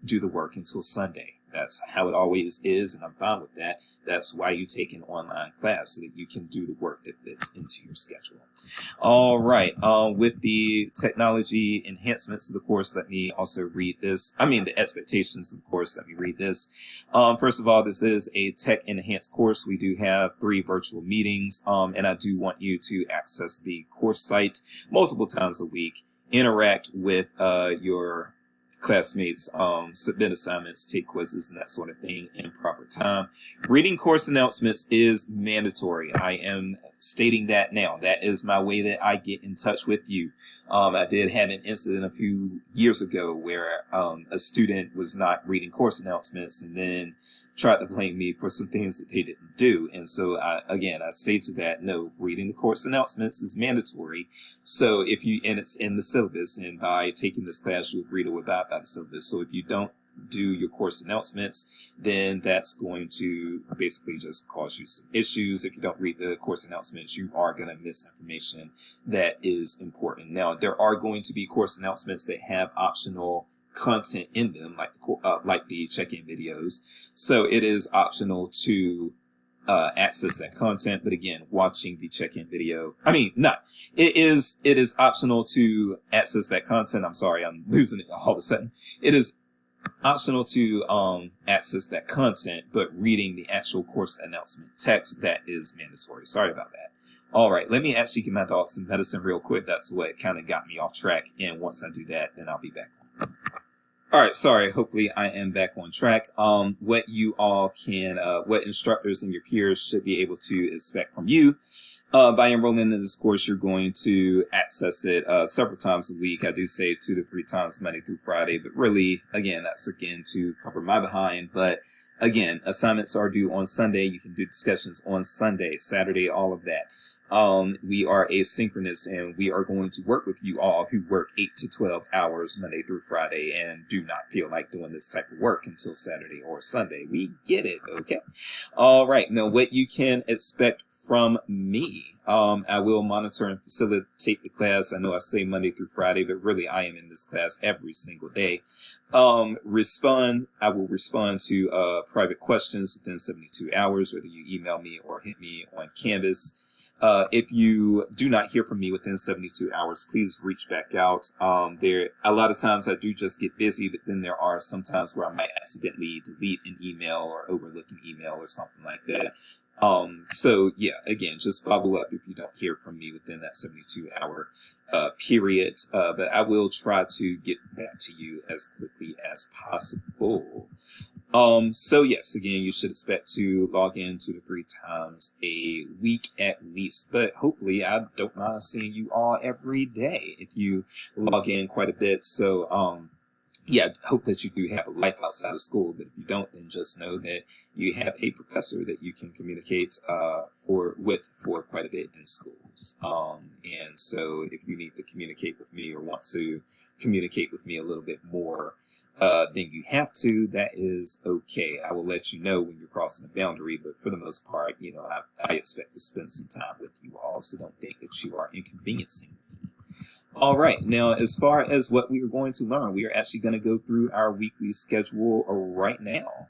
do the work until Sunday. That's how it always is, and I'm fine with that. That's why you take an online class, so that you can do the work that fits into your schedule. All right. With the technology enhancements of the course, let me also read this. The expectations of the course, let me read this. First of all, this is a tech enhanced course. We do have 3 virtual meetings, and I do want you to access the course site multiple times a week, interact with your classmates, submit assignments, take quizzes, and that sort of thing in proper time. Reading course announcements is mandatory. I am stating that now. That is my way that I get in touch with you. I did have an incident a few years ago where a student was not reading course announcements and then tried to blame me for some things that they didn't do. And so I say to that, no, reading the course announcements is mandatory. So and it's in the syllabus, and by taking this class, you agree to abide by the syllabus. So if you don't do your course announcements, then that's going to basically just cause you some issues. If you don't read the course announcements, you are going to miss information that is important. Now, there are going to be course announcements that have optional content in them, like the check-in videos. So it is optional to access that content. But again, watching the check-in video, it is optional to access that content. I'm sorry, I'm losing it all of a sudden. It is optional to access that content, but reading the actual course announcement text, that is mandatory. Sorry about that. All right, let me actually give my dog some medicine real quick. That's what kind of got me off track. And once I do that, then I'll be back. All right, sorry. Hopefully I am back on track. What you all can, what instructors and your peers should be able to expect from you. By enrolling in this course, you're going to access it several times a week. I do say 2 to 3 times Monday through Friday, but really, again, that's to cover my behind. But again, assignments are due on Sunday. You can do discussions on Sunday, Saturday, all of that. We are asynchronous, and we are going to work with you all who work 8 to 12 hours Monday through Friday and do not feel like doing this type of work until Saturday or Sunday. We get it, okay? All right, now what you can expect from me. I will monitor and facilitate the class. I know I say Monday through Friday, but really I am in this class every single day. I will respond to private questions within 72 hours, whether you email me or hit me on Canvas. If you do not hear from me within 72 hours, please reach back out. A lot of times I do just get busy, but then there are some times where I might accidentally delete an email or overlook an email or something like that. So yeah, again, just follow up if you don't hear from me within that 72-hour period. But I will try to get back to you as quickly as possible. So yes, again, you should expect to log in 2 to 3 times a week at least, but hopefully I don't mind seeing you all every day if you log in quite a bit. So, yeah, hope that you do have a life outside of school, but if you don't, then just know that you have a professor that you can communicate with for quite a bit in schools. And so if you need to communicate with me or want to communicate with me a little bit more then you have to, that is okay. I will let you know when you're crossing the boundary, but for the most part, I expect to spend some time with you all, so don't think that you are inconveniencing me. All right, now as far as what we are going to learn, we are actually going to go through our weekly schedule right now.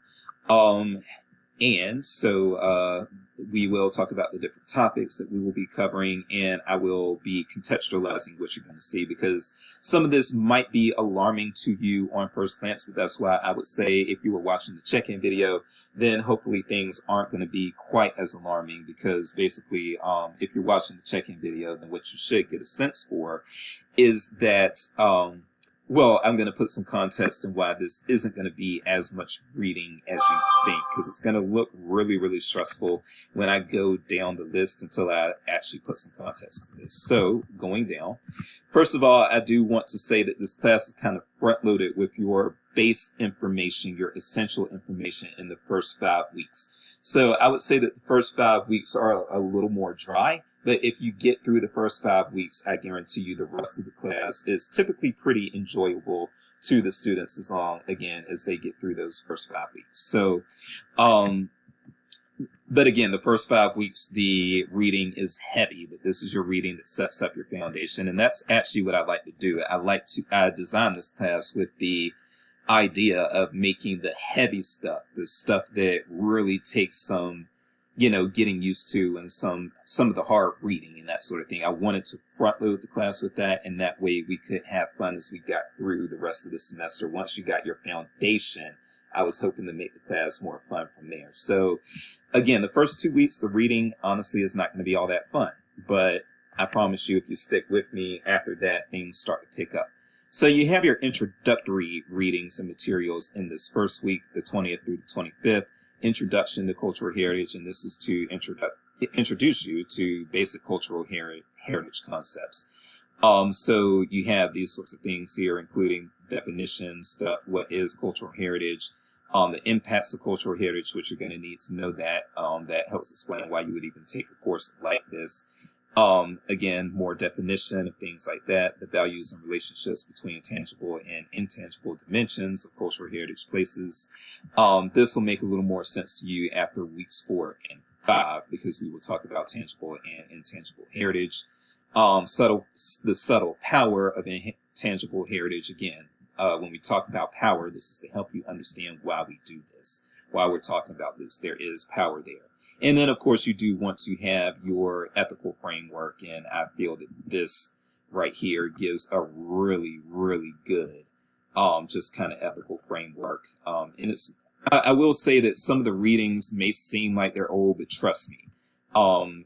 And so we will talk about the different topics that we will be covering, and I will be contextualizing what you're going to see, because some of this might be alarming to you on first glance, but that's why I would say if you were watching the check-in video, then hopefully things aren't going to be quite as alarming, because basically if you're watching the check-in video, then what you should get a sense for is that well, I'm going to put some context in why this isn't going to be as much reading as you think, because it's going to look really, really stressful when I go down the list until I actually put some context to this. So, going down, first of all, I do want to say that this class is kind of front-loaded with your base information, your essential information in the first 5 weeks. So, I would say that the first 5 weeks are a little more dry. But if you get through the first 5 weeks, I guarantee you the rest of the class is typically pretty enjoyable to the students as long, again, as they get through those first 5 weeks. So, but again, the first 5 weeks, the reading is heavy, but this is your reading that sets up your foundation. And that's actually what I like to do. I designed this class with the idea of making the heavy stuff, the stuff that really takes some, you know, getting used to, and some of the hard reading and that sort of thing. I wanted to front load the class with that, and that way we could have fun as we got through the rest of the semester. Once you got your foundation, I was hoping to make the class more fun from there. So again, the first 2 weeks, the reading honestly is not going to be all that fun, but I promise you, if you stick with me, after that, things start to pick up. So you have your introductory readings and materials in this first week, the 20th through the 25th, Introduction to Cultural Heritage, and this is to introduce you to basic cultural heritage concepts. So you have these sorts of things here, including definitions, stuff, what is cultural heritage, the impacts of cultural heritage, which you're going to need to know that. That helps explain why you would even take a course like this. Again, more definition of things like that, the values and relationships between tangible and intangible dimensions of cultural heritage places. This will make a little more sense to you after weeks 4 and 5, because we will talk about tangible and intangible heritage. The subtle power of intangible heritage. Again, when we talk about power, this is to help you understand why we do this, why we're talking about this. There is power there. And then, of course, you do want to have your ethical framework, and I feel that this right here gives a really, really good, just kind of ethical framework. And I will say that some of the readings may seem like they're old, but trust me. And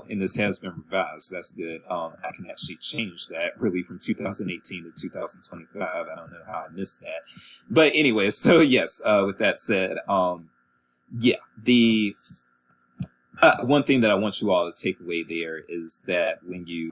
this has been revised. That's good. I can actually change that really from 2018 to 2025. I don't know how I missed that. But anyway, so yes, with that said, yeah, the one thing that I want you all to take away there is that when you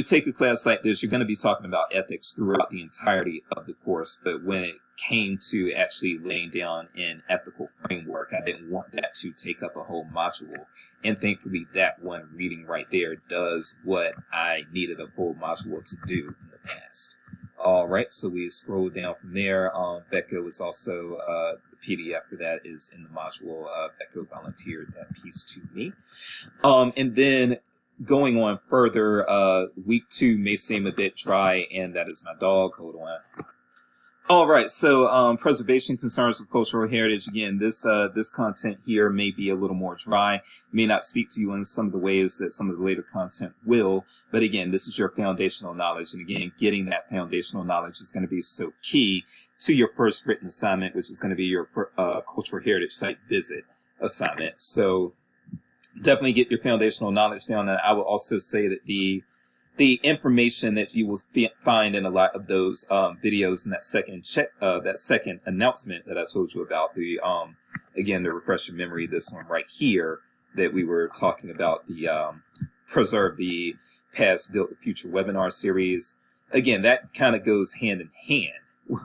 take a class like this, you're going to be talking about ethics throughout the entirety of the course. But when it came to actually laying down an ethical framework, I didn't want that to take up a whole module. And thankfully, that one reading right there does what I needed a whole module to do in the past. All right, so we scroll down from there. Becca was also, the PDF for that is in the module. Becca volunteered that piece to me. And then going on further, week 2 may seem a bit dry, and that is my dog. Hold on. All right, so preservation concerns of cultural heritage. Again, this content here may be a little more dry, may not speak to you in some of the ways that some of the later content will. But again, this is your foundational knowledge, and again, getting that foundational knowledge is going to be so key to your first written assignment, which is going to be your cultural heritage site visit assignment. So definitely get your foundational knowledge down. And I will also say that the information that you will find in a lot of those videos in that second announcement that I told you about, again, to refresh your memory, this one right here that we were talking about, the Preserve the Past, Build the Future webinar series. Again, that kind of goes hand in hand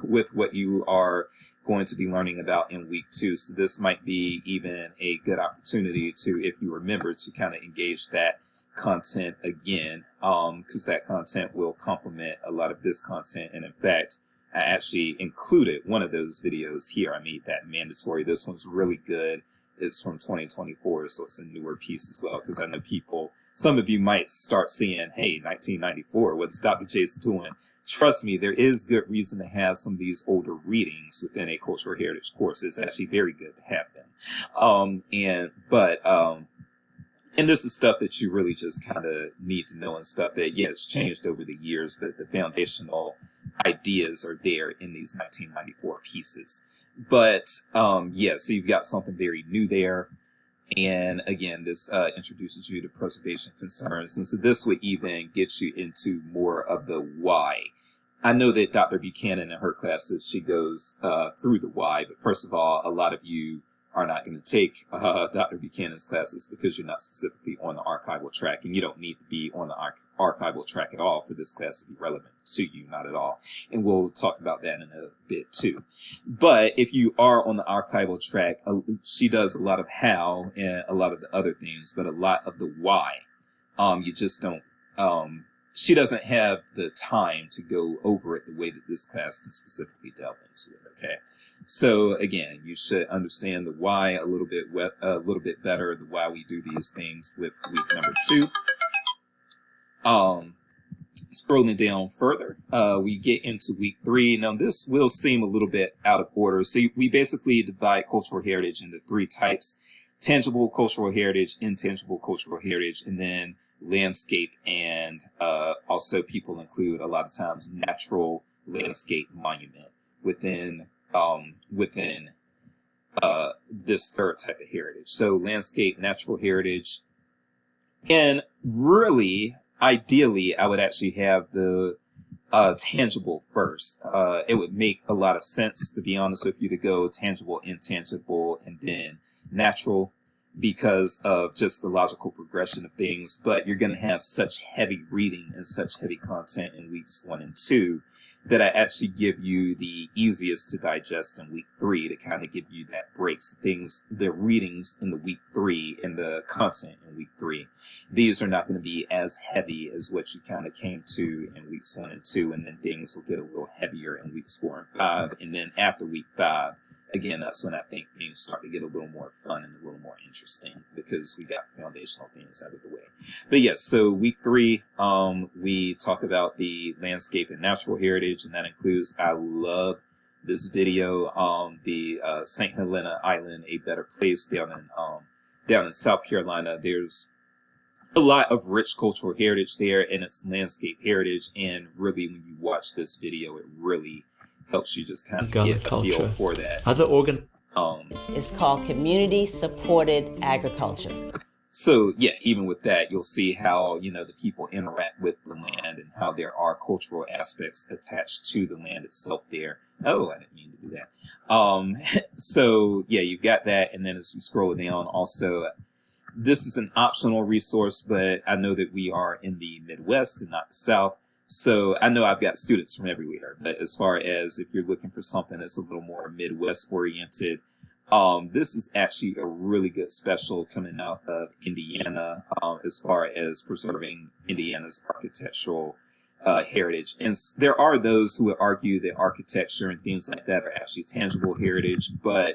with what you are going to be learning about in week 2. So this might be even a good opportunity to, if you remember, to kind of engage that content again, because that content will complement a lot of this content. And in fact, I actually included one of those videos here. I made that mandatory. This one's really good. It's from 2024, so it's a newer piece as well, because I know some of you might start seeing, hey, 1994, what's Dr. Jason doing? Trust me, there is good reason to have some of these older readings within a cultural heritage course. It's actually very good to have them. And this is stuff that you really just kind of need to know, and stuff that, yeah, it's changed over the years, but the foundational ideas are there in these 1994 pieces. But, yeah, so you've got something very new there. And again, this introduces you to preservation concerns. And so this would even get you into more of the why. I know that Dr. Buchanan in her classes, she goes through the why. But first of all, a lot of you are not going to take Dr. Buchanan's classes because you're not specifically on the archival track, and you don't need to be on the archival track at all for this class to be relevant to you, not at all. And we'll talk about that in a bit too. But if you are on the archival track, she does a lot of how and a lot of the other things, but a lot of the why. You just don't, she doesn't have the time to go over it the way that this class can specifically delve into it, okay? So again, you should understand the why a little bit better, the why we do these things with week number 2. scrolling down further, we get into week 3. Now, this will seem a little bit out of order. So we basically divide cultural heritage into 3 types: tangible cultural heritage, intangible cultural heritage, and then landscape. And also people include a lot of times natural landscape monument within this third type of heritage. So landscape, natural heritage, and really, ideally, I would actually have the tangible first. It would make a lot of sense, to be honest with you, to go tangible, intangible, and then natural, because of just the logical progression of things. But you're going to have such heavy reading and such heavy content in weeks 1 and 2 that I actually give you the easiest to digest in week 3, to kind of give you that breaks, the readings in the week 3 and the content in week 3. These are not going to be as heavy as what you kind of came to in weeks 1 and 2, and then things will get a little heavier in weeks 4 and 5. And then after week 5, again, that's when I think things start to get a little more fun and a little more interesting, because we got foundational things out of the way. But yes, so week 3, we talk about the landscape and natural heritage, and that includes, I love this video, the St. Helena Island, A Better Place, down in South Carolina. There's a lot of rich cultural heritage there, and it's landscape heritage. And really, when you watch this video, it really helps you just kind of get a feel for that. It's called community supported agriculture. So yeah, even with that, you'll see how, the people interact with the land and how there are cultural aspects attached to the land itself there. Oh, I didn't mean to do that. So yeah, you've got that. And then as you scroll down, also, this is an optional resource, but I know that we are in the Midwest and not the South. So I know I've got students from everywhere, but as far as if you're looking for something that's a little more Midwest oriented, this is actually a really good special coming out of Indiana, as far as preserving Indiana's architectural heritage. And there are those who would argue that architecture and things like that are actually tangible heritage, but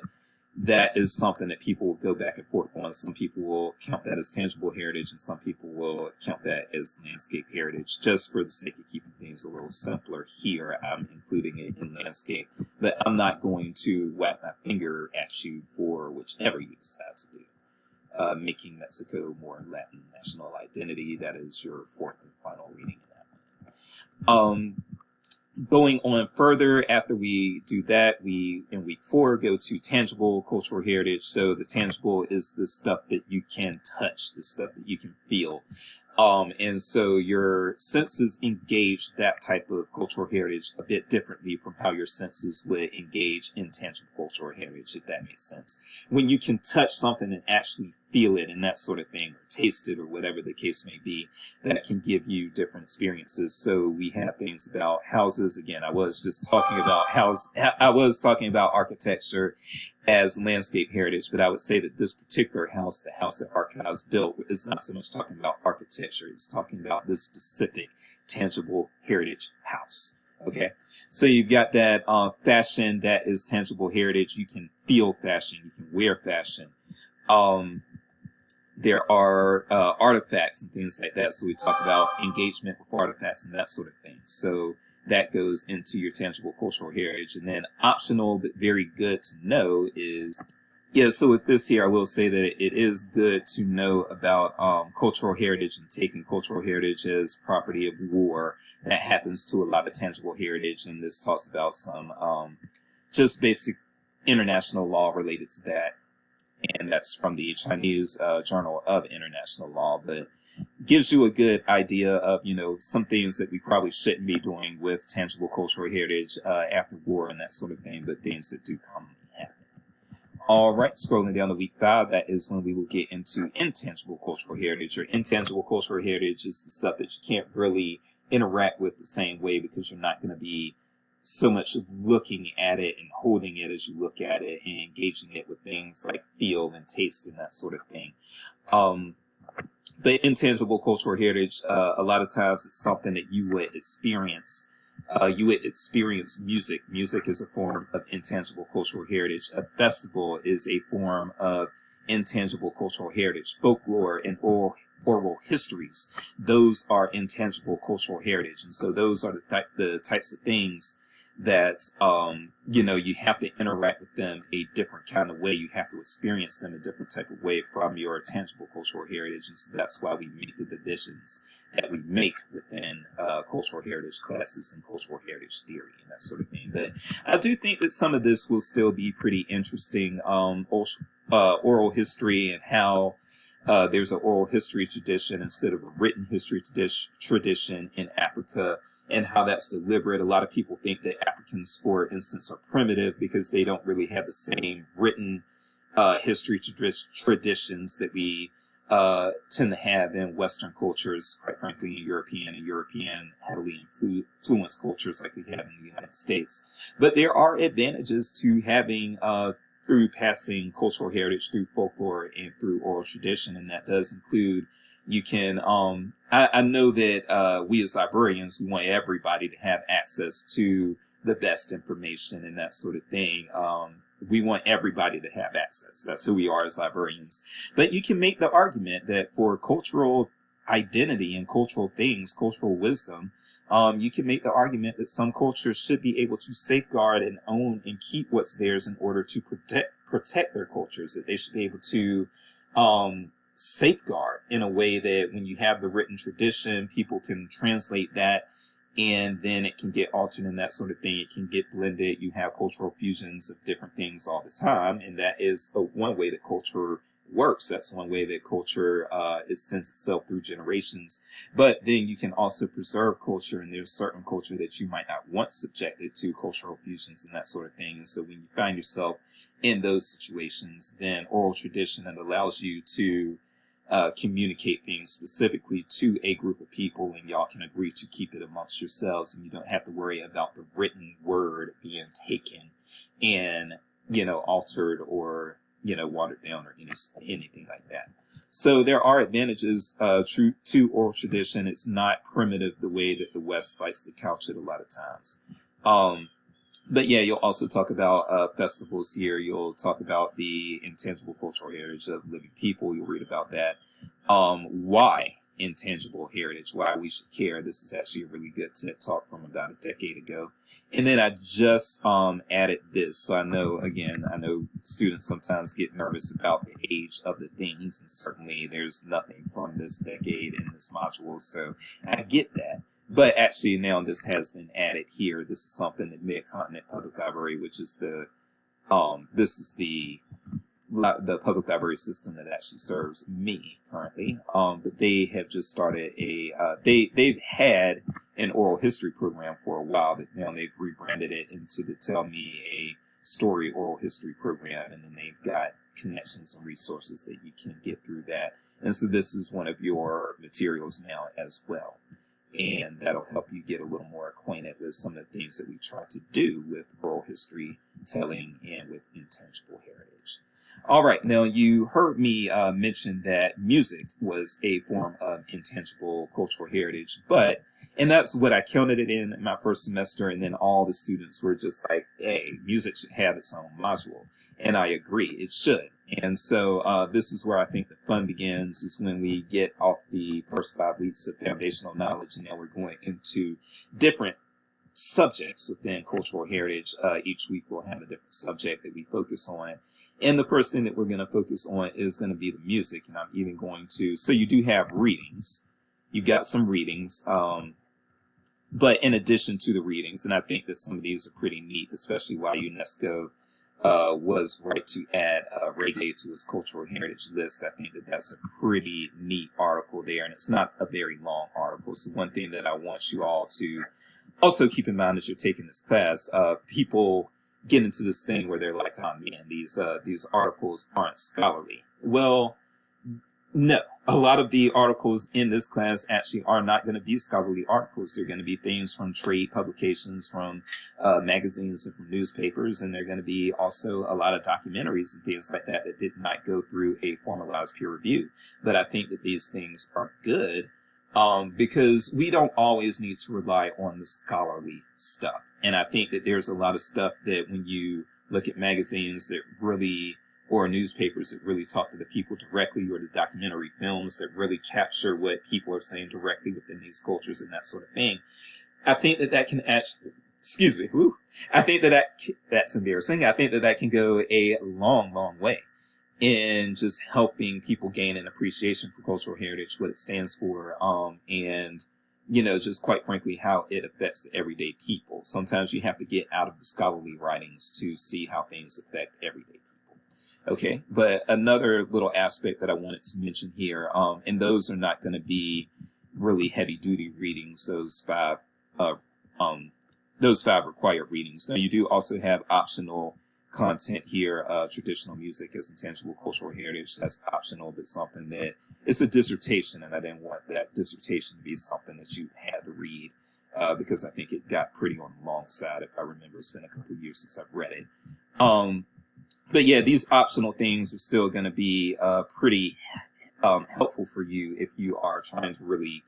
that is something that people will go back and forth on. Some people will count that as tangible heritage, and some people will count that as landscape heritage. Just for the sake of keeping things a little simpler here, I'm including it in landscape. But I'm not going to whack my finger at you for whichever you decide to do. Making Mexico more Latin national identity, that is your 4th and final reading in that one. Going on further, after we do that, we, in week 4, go to tangible cultural heritage. So the tangible is the stuff that you can touch, the stuff that you can feel. And so your senses engage that type of cultural heritage a bit differently from how your senses would engage intangible cultural heritage, if that makes sense. When you can touch something and actually feel it and that sort of thing, or taste it, or whatever the case may be, that can give you different experiences. So we have things about houses. Again, I was talking about architecture as landscape heritage, but I would say that this particular house, the house that Archives built, is not so much talking about architecture. It's talking about this specific tangible heritage house. Okay. So you've got that fashion that is tangible heritage. You can feel fashion. You can wear fashion. There are artifacts and things like that. So we talk about engagement with artifacts and that sort of thing. So that goes into your tangible cultural heritage. And then optional, but very good to know is, so with this here, I will say that it is good to know about cultural heritage and taking cultural heritage as property of war. That happens to a lot of tangible heritage. And this talks about some just basic international law related to that. And that's from the Chinese Journal of International Law, but gives you a good idea of, some things that we probably shouldn't be doing with tangible cultural heritage after war and that sort of thing, but things that do commonly happen. All right, scrolling down to week 5, that is when we will get into intangible cultural heritage. Your intangible cultural heritage is the stuff that you can't really interact with the same way, because you're not going to be so much looking at it and holding it as you look at it and engaging it with things like feel and taste and that sort of thing. The intangible cultural heritage, a lot of times it's something that you would experience. You would experience music. Music is a form of intangible cultural heritage. A festival is a form of intangible cultural heritage. Folklore and oral histories. Those are intangible cultural heritage. And so those are the types of things that, you have to interact with them a different kind of way. You have to experience them a different type of way from your tangible cultural heritage. And so that's why we make the divisions that we make within cultural heritage classes and cultural heritage theory and that sort of thing. But I do think that some of this will still be pretty interesting, oral history and how there's an oral history tradition instead of a written history tradition in Africa, and how that's deliberate. A lot of people think that Africans, for instance, are primitive because they don't really have the same written history traditions that we tend to have in Western cultures, quite frankly, in European heavily influenced cultures like we have in the United States. But there are advantages to having through passing cultural heritage through folklore and through oral tradition, and that does include you can, I know that we as librarians, we want everybody to have access to the best information and that sort of thing. We want everybody to have access. That's who we are as librarians. But you can make the argument that for cultural identity and cultural things, cultural wisdom, you can make the argument that some cultures should be able to safeguard and own and keep what's theirs in order to protect their cultures, that they should be able to, safeguard in a way that when you have the written tradition, people can translate that and then it can get altered and that sort of thing. It can get blended. You have cultural fusions of different things all the time. And that is one way that culture works. That's one way that culture extends itself through generations. But then you can also preserve culture, and there's certain culture that you might not want subjected to cultural fusions and that sort of thing. And so when you find yourself in those situations, then oral tradition that allows you to communicate things specifically to a group of people, and y'all can agree to keep it amongst yourselves, and you don't have to worry about the written word being taken and, altered or, watered down or anything like that. So there are advantages to oral tradition. It's not primitive the way that the West likes to couch it a lot of times. But yeah, you'll also talk about festivals here. You'll talk about the intangible cultural heritage of living people. You'll read about that. Why intangible heritage, why we should care. This is actually a really good TED Talk from about a decade ago. And then I just added this. So I know students sometimes get nervous about the age of the things, and certainly there's nothing from this decade in this module. So I get that. But actually now this has been added here. This is something that Mid-Continent Public Library, which is the public library system that actually serves me currently. But they have just started they've had an oral history program for a while, but now they've rebranded it into the Tell Me a Story oral history program. And then they've got connections and resources that you can get through that. And so this is one of your materials now as well. And that'll help you get a little more acquainted with some of the things that we try to do with oral history telling and with intangible heritage. All right. Now, you heard me mention that music was a form of intangible cultural heritage, and that's what I counted it in my first semester. And then all the students were just like, hey, music should have its own module. And I agree, it should. And so this is where I think the fun begins, is when we get off the first 5 weeks of foundational knowledge, and now we're going into different subjects within cultural heritage. Each week we'll have a different subject that we focus on. And the first thing that we're going to focus on is going to be the music. And I'm even going to, so you do have readings. You've got some readings. But in addition to the readings, and I think that some of these are pretty neat, especially why UNESCO was right to add reggae to its cultural heritage list. I think that that's a pretty neat article there, and it's not a very long article. So one thing that I want you all to also keep in mind as you're taking this class, people get into this thing where they're like, oh man, these articles aren't scholarly. Well, no, a lot of the articles in this class actually are not going to be scholarly articles. They're going to be things from trade publications, from magazines and from newspapers, and they're going to be also a lot of documentaries and things like that that did not go through a formalized peer review. But I think that these things are good because we don't always need to rely on the scholarly stuff. And I think that there's a lot of stuff that when you look at magazines that really or newspapers that really talk to the people directly, or the documentary films that really capture what people are saying directly within these cultures and that sort of thing. I think that can actually, excuse me, I think that's embarrassing. I think that can go a long, long way in just helping people gain an appreciation for cultural heritage, what it stands for, and, just quite frankly, how it affects the everyday people. Sometimes you have to get out of the scholarly writings to see how things affect everyday people. Okay, but another little aspect that I wanted to mention here, and those are not going to be really heavy duty readings, those five required readings. Now, you do also have optional content here. Traditional music as intangible cultural heritage, that's optional, but something that it's a dissertation, and I didn't want that dissertation to be something that you had to read, because I think it got pretty on the long side. If I remember, it's been a couple of years since I've read it. But yeah, these optional things are still going to be pretty helpful for you if you are trying to really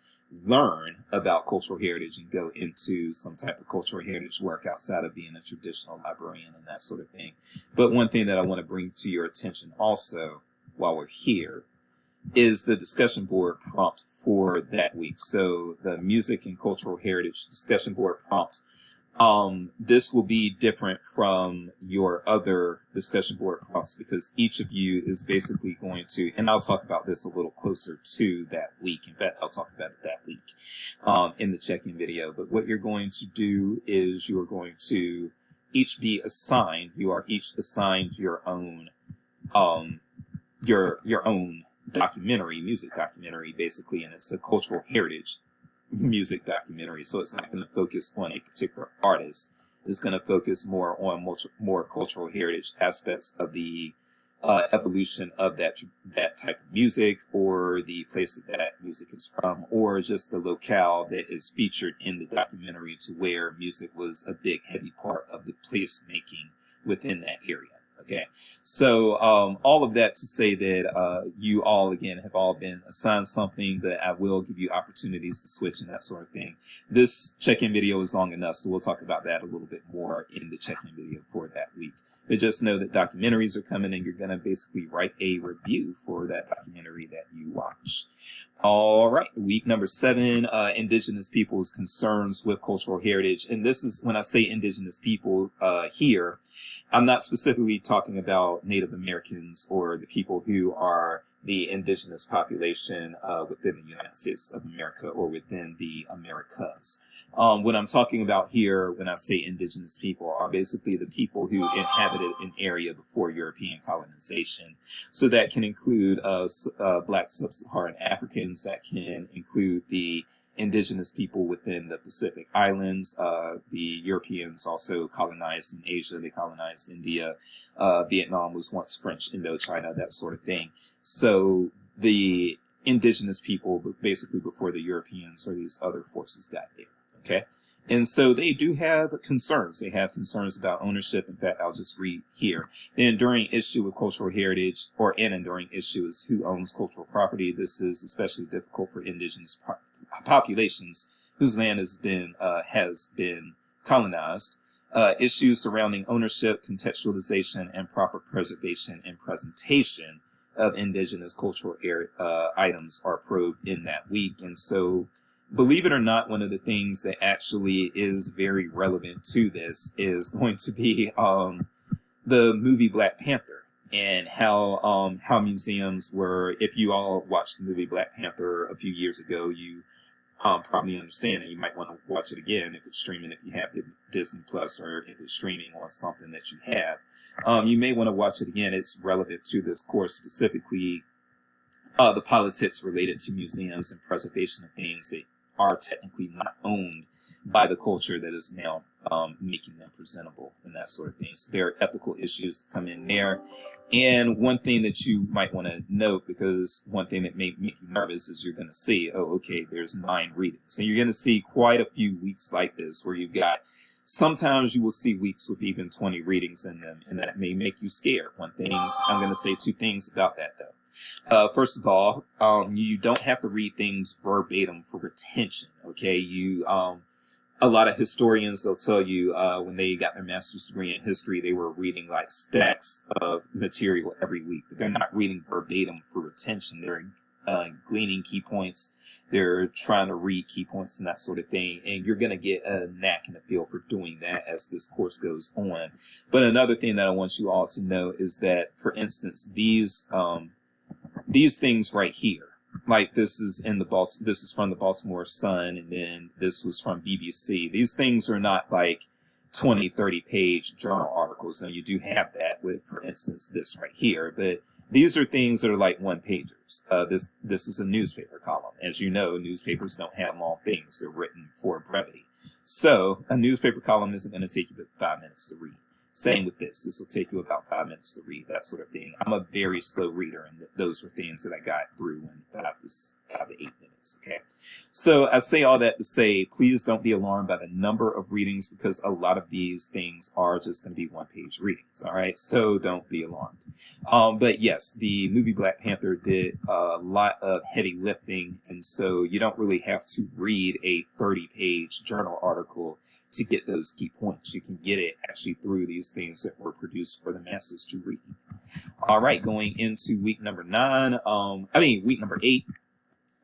learn about cultural heritage and go into some type of cultural heritage work outside of being a traditional librarian and that sort of thing. But one thing that I want to bring to your attention also while we're here is the discussion board prompt for that week. So the music and cultural heritage discussion board prompt, this will be different from your other discussion board prompts because each of you is basically going to, and I'll talk about this a little closer to that week. In fact, I'll talk about it that week in the check-in video. But what you're going to do is you're going to each be assigned, you are each assigned your own documentary, music documentary, basically, and it's a cultural heritage music documentary. So it's not going to focus on a particular artist. It's going to focus more on more cultural heritage aspects of the evolution of that type of music, or the place that music is from, or just the locale that is featured in the documentary, to where music was a big, heavy part of the place making within that area. Okay, so all of that to say that you all, again, have all been assigned something, but I will give you opportunities to switch and that sort of thing. This check-in video is long enough, so we'll talk about that a little bit more in the check-in video for that week. But just know that documentaries are coming, and you're going to basically write a review for that documentary that you watch. All right, week number 7, Indigenous peoples' concerns with cultural heritage. And this is, when I say Indigenous people here, I'm not specifically talking about Native Americans or the people who are the indigenous population within the United States of America or within the Americas. What I'm talking about here when I say indigenous people are basically the people who inhabited an area before European colonization. So that can include Black Sub-Saharan Africans, that can include the indigenous people within the Pacific Islands. The Europeans also colonized in Asia. They colonized India. Vietnam was once French Indochina, that sort of thing. So the indigenous people, basically before the Europeans or these other forces got there. Okay. And so they do have concerns. They have concerns about ownership. In fact, I'll just read here. The enduring issue with cultural heritage, or an enduring issue, is who owns cultural property. This is especially difficult for indigenous populations whose land has been colonized. Issues surrounding ownership, contextualization, and proper preservation and presentation of indigenous cultural items are probed in that week. And so, believe it or not, one of the things that actually is very relevant to this is going to be the movie Black Panther, and how museums were, if you all watched the movie Black Panther a few years ago, you probably understand, and you might want to watch it again if it's streaming, if you have Disney Plus, or if it's streaming on something that you have. You may want to watch it again. It's relevant to this course, specifically the politics related to museums and preservation of things that are technically not owned by the culture that is now making them presentable and that sort of thing. So there are ethical issues that come in there. And one thing that you might want to note, because one thing that may make you nervous, is you're going to see, oh, okay, there's 9 readings. And you're going to see quite a few weeks like this where you've got, sometimes you will see weeks with even 20 readings in them, and that may make you scared. One thing, I'm going to say 2 things about that, though. First of all, you don't have to read things verbatim for retention. Okay, a lot of historians, they'll tell you when they got their master's degree in history, they were reading like stacks of material every week. But they're not reading verbatim for retention. They're gleaning key points. They're trying to read key points and that sort of thing. And you're going to get a knack and a feel for doing that as this course goes on. But another thing that I want you all to know is that, for instance, these things right here, like this is from the Baltimore Sun, and then this was from BBC. These things are not like 20, 30 page journal articles. Now you do have that with, for instance, this right here, but these are things that are like one pagers. This is a newspaper column. As you know, newspapers don't have long things. They're written for brevity. So a newspaper column isn't going to take you but 5 minutes to read. Same with this. This will take you about 5 minutes to read, that sort of thing. I'm a very slow reader, and those were things that I got through in 5 to 8 minutes, okay? So I say all that to say, please don't be alarmed by the number of readings, because a lot of these things are just going to be one-page readings, all right? So don't be alarmed. But yes, the movie Black Panther did a lot of heavy lifting, and so you don't really have to read a 30-page journal article to get those key points. You can get it actually through these things that were produced for the masses to read. All right, going into week number 8,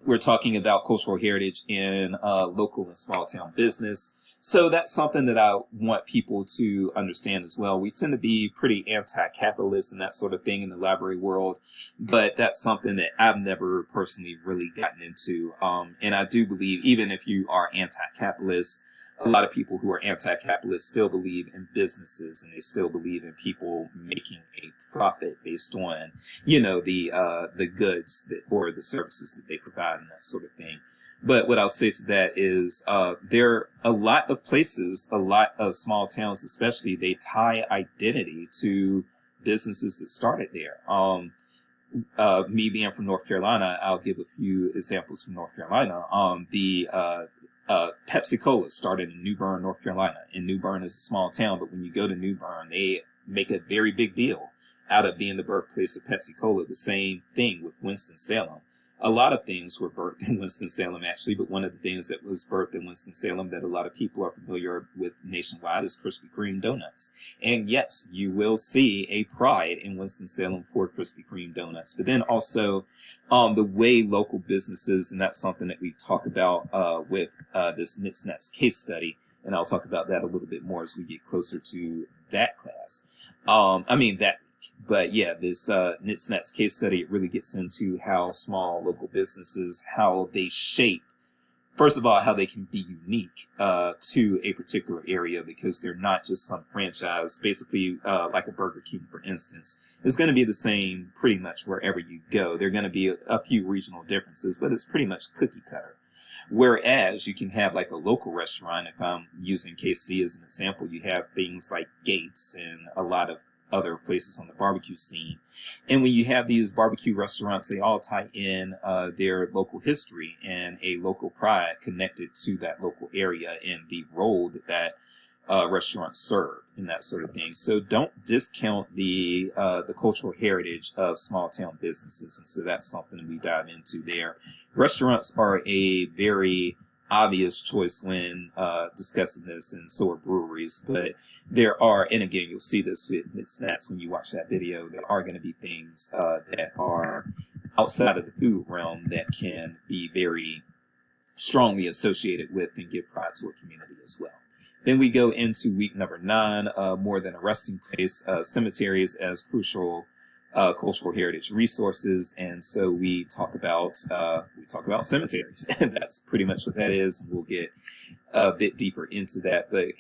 we're talking about cultural heritage in local and small town business. So that's something that I want people to understand as well. We tend to be pretty anti-capitalist and that sort of thing in the library world, but that's something that I've never personally really gotten into. And I do believe, even if you are anti-capitalist, a lot of people who are anti-capitalist still believe in businesses, and they still believe in people making a profit based on, the goods or the services that they provide and that sort of thing. But what I'll say to that is there are a lot of places, a lot of small towns especially, they tie identity to businesses that started there. Me being from North Carolina, I'll give a few examples from North Carolina. Pepsi Cola started in New Bern, North Carolina. And New Bern is a small town, but when you go to New Bern, they make a very big deal out of being the birthplace of Pepsi Cola. The same thing with Winston-Salem. A lot of things were birthed in Winston-Salem, actually, but one of the things that was birthed in Winston-Salem that a lot of people are familiar with nationwide is Krispy Kreme donuts. And yes, you will see a pride in Winston-Salem for Krispy Kreme donuts. But then also the way local businesses, and that's something that we talk about with this NITSNATS case study, and I'll talk about that a little bit more as we get closer to that class. But yeah, this NITSNATS case study, it really gets into how small local businesses, how they shape, first of all, how they can be unique to a particular area, because they're not just some franchise, basically like a Burger King, for instance. It's going to be the same pretty much wherever you go. There are going to be a few regional differences, but it's pretty much cookie cutter. Whereas you can have like a local restaurant, if I'm using KC as an example, you have things like Gates and a lot of other places on the barbecue scene. And when you have these barbecue restaurants, they all tie in their local history and a local pride connected to that local area and the role that restaurants serve and that sort of thing. So don't discount the cultural heritage of small town businesses. And so that's something we dive into there. Restaurants are a very obvious choice when discussing this, and so are breweries. But there are, and again, you'll see this with NITSNATS when you watch that video, there are going to be things that are outside of the food realm that can be very strongly associated with and give pride to a community as well. Then we go into week number 9, more than a resting place, cemeteries as crucial cultural heritage resources. And so we talk about cemeteries, and that's pretty much what that is. And we'll get a bit deeper into that, but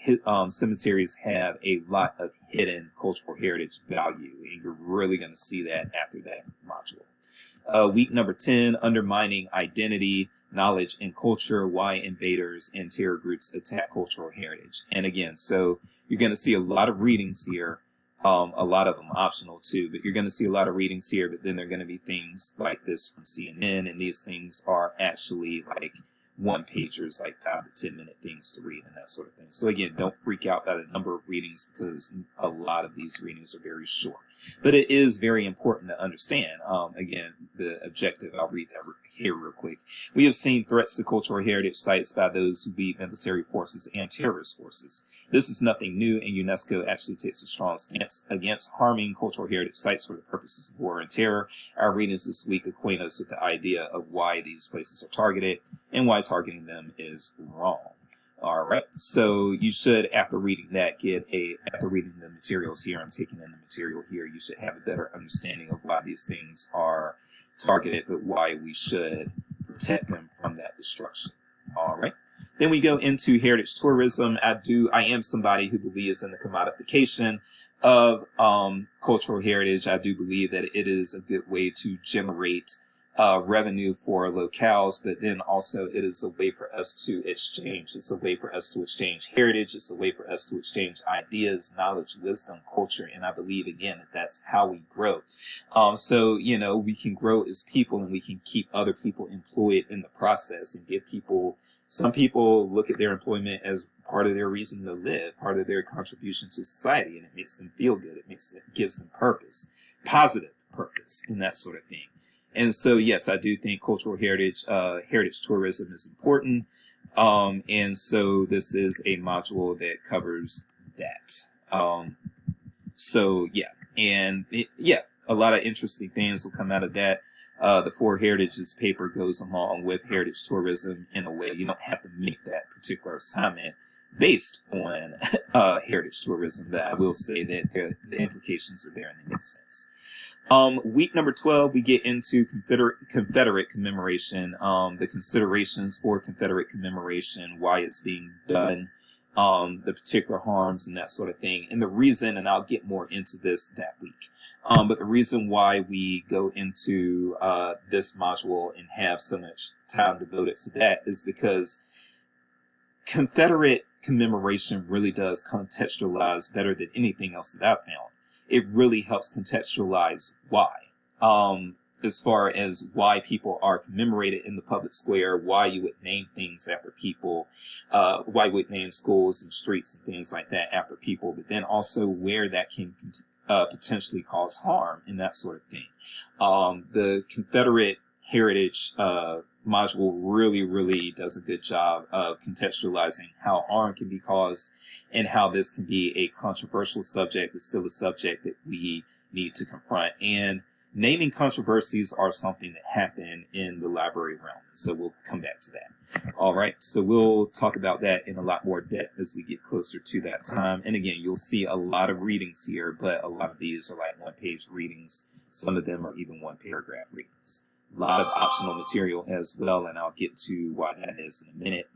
cemeteries have a lot of hidden cultural heritage value, and you're really going to see that after that module. Week number 10, undermining identity, knowledge, and culture, why invaders and terror groups attack cultural heritage. And again, so you're going to see a lot of readings here. A lot of them optional too, but you're going to see a lot of readings here, but then there are going to be things like this from CNN, and these things are actually like one-pagers, like 5 to 10-minute things to read and that sort of thing. So again, don't freak out by the number of readings, because a lot of these readings are very short. But it is very important to understand. Again, the objective, I'll read that here real quick. We have seen threats to cultural heritage sites by those who lead military forces and terrorist forces. This is nothing new, and UNESCO actually takes a strong stance against harming cultural heritage sites for the purposes of war and terror. Our readings this week acquaint us with the idea of why these places are targeted and why targeting them is wrong. All right, so you should, after reading that, after reading the materials here and taking in the material here, you should have a better understanding of why these things are targeted, but why we should protect them from that destruction. All right. Then we go into heritage tourism. I am somebody who believes in the commodification of cultural heritage. I do believe that it is a good way to generate revenue for locales, but then also it is a way for us to exchange. It's a way for us to exchange heritage. It's a way for us to exchange ideas, knowledge, wisdom, culture. And I believe, again, that that's how we grow. So, we can grow as people, and we can keep other people employed in the process, and give people, some people look at their employment as part of their reason to live, part of their contribution to society, and it makes them feel good. It gives them purpose, positive purpose, and that sort of thing. And so, yes, I do think cultural heritage tourism is important. And so this is a module that covers that. A lot of interesting things will come out of that. The Four Heritages paper goes along with heritage tourism in a way. You don't have to make that particular assignment based on heritage tourism, but I will say that the implications are there and they make sense. Week number 12, we get into Confederate commemoration, the considerations for Confederate commemoration, why it's being done, the particular harms and that sort of thing. And the reason, and I'll get more into this that week, but the reason why we go into this module and have so much time devoted to that is because Confederate commemoration really does contextualize better than anything else that I've found. It really helps contextualize why, as far as why people are commemorated in the public square, why you would name things after people, why you would name schools and streets and things like that after people, but then also where that can potentially cause harm and that sort of thing. The Confederate Heritage module really does a good job of contextualizing how harm can be caused and how this can be a controversial subject, but still a subject that we need to confront. And naming controversies are something that happen in the library realm. So we'll come back to that. All right. So we'll talk about that in a lot more depth as we get closer to that time. And again, you'll see a lot of readings here, but a lot of these are like one-page readings. Some of them are even one-paragraph readings. A lot of optional material as well, and I'll get to why that is in a minute.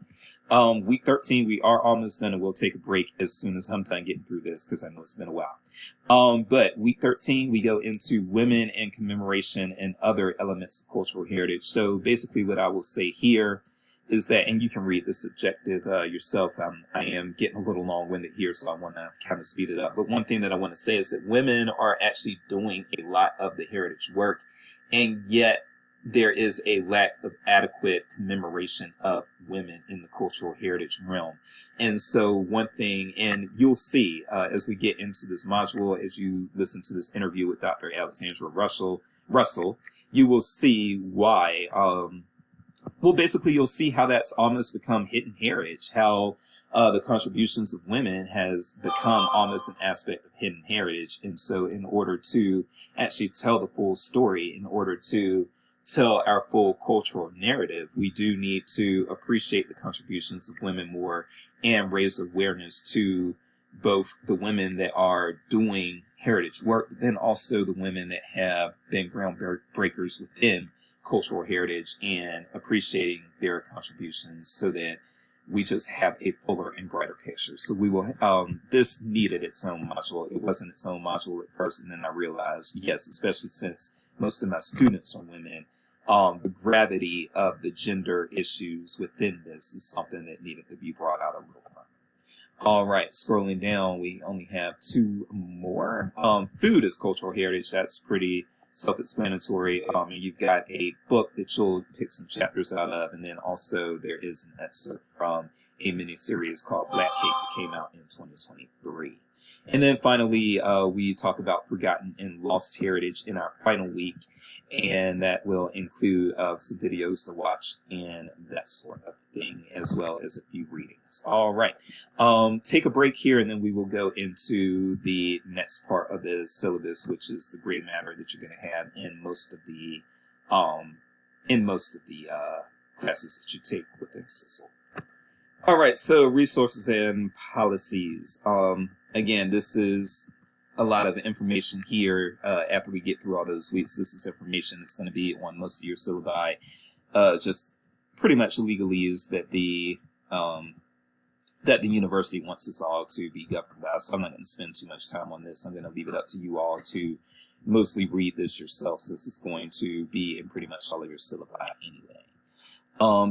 Week 13, we are almost done, and we'll take a break as soon as I'm done getting through this, because I know it's been a while. But week 13, we go into women and commemoration and other elements of cultural heritage. So basically what I will say here is that, and you can read this objective yourself. I am getting a little long-winded here, so I want to kind of speed it up. But one thing that I want to say is that women are actually doing a lot of the heritage work, and yet there is a lack of adequate commemoration of women in the cultural heritage realm. And so one thing, and you'll see as we get into this module, as you listen to this interview with Dr. Alexandra Russell, you will see why, basically you'll see how that's almost become hidden heritage, how the contributions of women has become almost an aspect of hidden heritage. And so in order to actually tell the full story, in order to tell our full cultural narrative, we do need to appreciate the contributions of women more and raise awareness to both the women that are doing heritage work, but then also the women that have been groundbreakers within cultural heritage, and appreciating their contributions so that we just have a fuller and brighter picture. So we will, this needed its own module. It wasn't its own module at first, and then I realized, yes, especially since most of my students are women, the gravity of the gender issues within this is something that needed to be brought out a little further. All right, scrolling down, we only have two more. Food is cultural heritage. That's pretty self-explanatory. And you've got a book that you'll pick some chapters out of, and then also there is an excerpt from a mini-series called Black Cake that came out in 2023. And then finally, we talk about forgotten and lost heritage in our final week, and that will include some videos to watch and that sort of thing, as well as a few readings. All right. Take a break here, and then we will go into the next part of the syllabus, which is the gray matter that you're going to have in most of the classes that you take within CISL. All right. So resources and policies. Again, this is a lot of information here. After we get through all those weeks, this is information that's going to be on most of your syllabi. Just pretty much legalese that the university wants us all to be governed by. So I'm not going to spend too much time on this. I'm going to leave it up to you all to mostly read this yourself, since it's going to be in pretty much all of your syllabi anyway.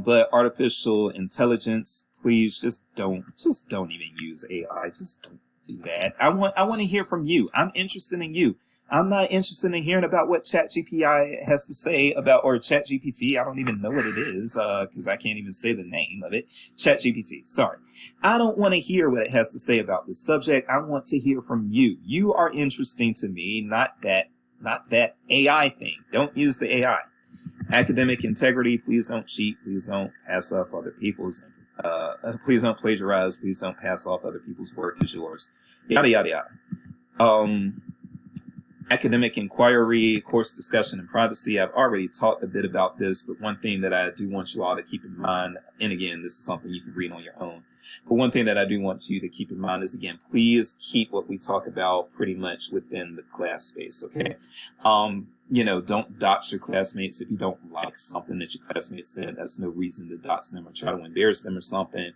But artificial intelligence, please just don't even use AI. Just don't do that. I want to hear from you. I'm interested in you. I'm not interested in hearing about what ChatGPT has to say about, or ChatGPT. I don't even know what it is, because I can't even say the name of it. ChatGPT. Sorry. I don't want to hear what it has to say about this subject. I want to hear from you. You are interesting to me, not that AI thing. Don't use the AI. Academic integrity. Please don't cheat. Please don't pass off other people's please don't plagiarize. Please don't pass off other people's work as yours. Yada, yada, yada. Academic inquiry, course discussion, and privacy. I've already talked a bit about this, but one thing that I do want you all to keep in mind, and again, this is something you can read on your own, but one thing that I do want you to keep in mind is, again, please keep what we talk about pretty much within the class space, okay? Don't dox your classmates. If you don't like something that your classmates said, that's no reason to dox them or try to embarrass them or something.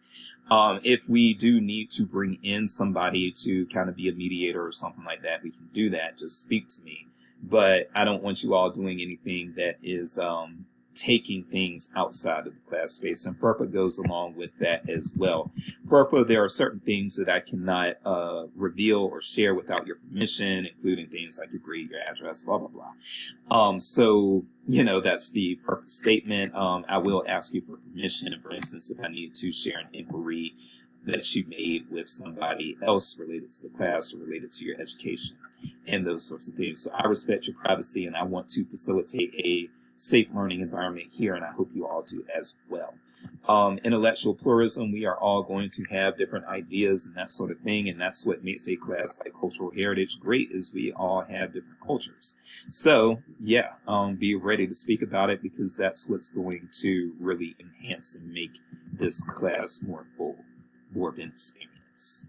If we do need to bring in somebody to kind of be a mediator or something like that, we can do that. Just speak to me. But I don't want you all doing anything that is taking things outside of the class space. And FERPA goes along with that as well. FERPA, there are certain things that I cannot reveal or share without your permission, including things like your grade, your address, blah, blah, blah. So, that's the FERPA statement. I will ask you for permission. For instance, if I need to share an inquiry that you made with somebody else related to the class or related to your education and those sorts of things. So I respect your privacy, and I want to facilitate a safe learning environment here, and I hope you all do as well. Intellectual pluralism, we are all going to have different ideas and that sort of thing, and that's what makes a class like Cultural Heritage great, is we all have different cultures. So yeah, be ready to speak about it, because that's what's going to really enhance and make this class more full, more of an experience.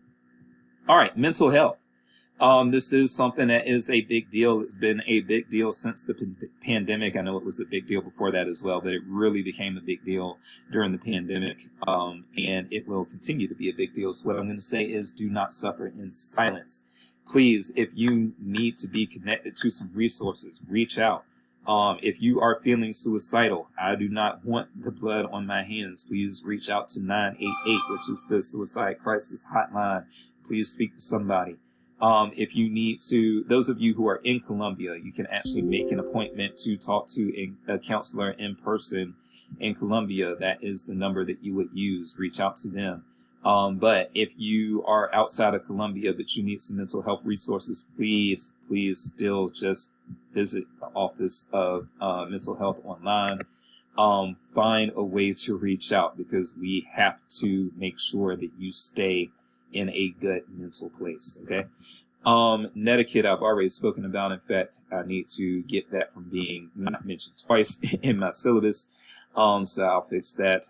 All right, mental health. This is something that is a big deal. It's been a big deal since the pandemic. I know it was a big deal before that as well, but it really became a big deal during the pandemic, and it will continue to be a big deal. So what I'm going to say is, do not suffer in silence. Please, if you need to be connected to some resources, reach out. If you are feeling suicidal, I do not want the blood on my hands. Please reach out to 988, which is the suicide crisis hotline. Please speak to somebody. If you need to, those of you who are in Columbia, you can actually make an appointment to talk to a counselor in person in Columbia. That is the number that you would use. Reach out to them. But if you are outside of Columbia, but you need some mental health resources, please still just visit the Office of Mental Health online. Find a way to reach out, because we have to make sure that you stay in a good mental place, okay? Netiquette, I've already spoken about. In fact, I need to get that from being not mentioned twice in my syllabus, so I'll fix that.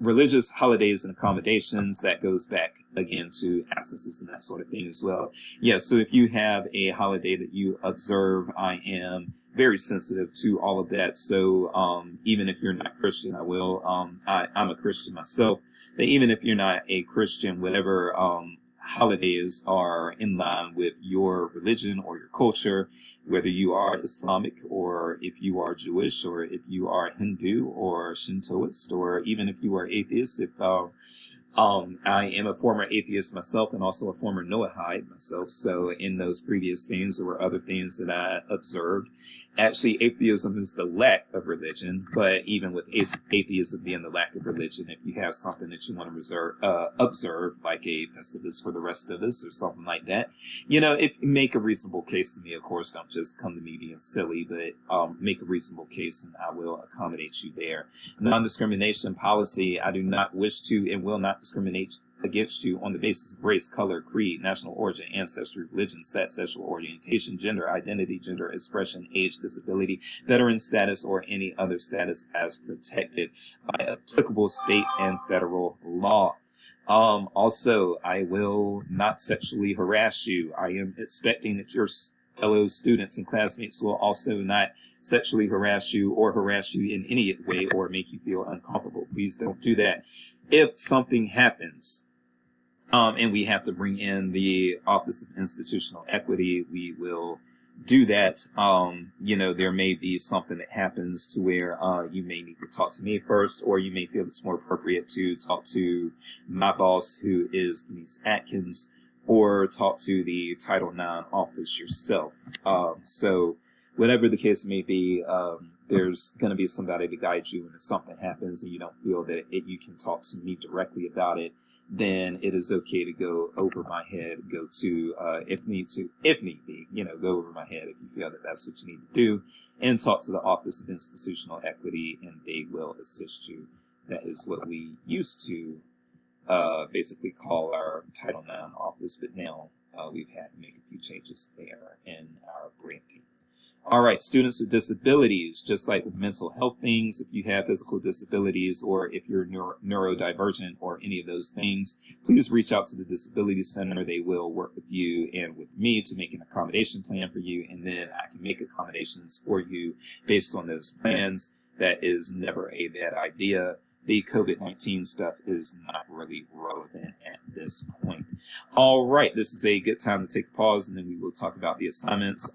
Religious holidays and accommodations, that goes back again to absences and that sort of thing as well. Yeah, so if you have a holiday that you observe, I am very sensitive to all of that. So even if you're not Christian, I'm a Christian myself. But even if you're not a Christian, whatever holidays are in line with your religion or your culture, whether you are Islamic or if you are Jewish or if you are Hindu or Shintoist or even if you are atheist, if I am a former atheist myself and also a former Noahide myself. So in those previous things, there were other things that I observed. Actually, atheism is the lack of religion, but even with atheism being the lack of religion, if you have something that you want to observe, like a Festivus for the rest of us or something like that, if you make a reasonable case to me, of course, don't just come to me being silly, but make a reasonable case and I will accommodate you there. Non-discrimination policy, I do not wish to and will not discriminate against you on the basis of race, color, creed, national origin, ancestry, religion, sex, sexual orientation, gender identity, gender expression, age, disability, veteran status, or any other status as protected by applicable state and federal law. Also, I will not sexually harass you. I am expecting that your fellow students and classmates will also not sexually harass you or harass you in any way or make you feel uncomfortable. Please don't do that. If something happens, and we have to bring in the Office of Institutional Equity, we will do that. There may be something that happens to where you may need to talk to me first, or you may feel it's more appropriate to talk to my boss, who is Denise Atkins, or talk to the Title IX office yourself. So whatever the case may be, there's going to be somebody to guide you. And if something happens and you don't feel that you can talk to me directly about it, then it is okay to go over my head, go to, if need be, go over my head if you feel that that's what you need to do, and talk to the Office of Institutional Equity, and they will assist you. That is what we used to basically call our Title IX office, but now we've had to make a few changes there in our branding. All right, students with disabilities, just like with mental health things, if you have physical disabilities or if you're neurodivergent or any of those things, please reach out to the Disability Center. They will work with you and with me to make an accommodation plan for you, and then I can make accommodations for you based on those plans. That is never a bad idea. The COVID-19 stuff is not really relevant at this point. All right, this is a good time to take a pause, and then we will talk about the assignments.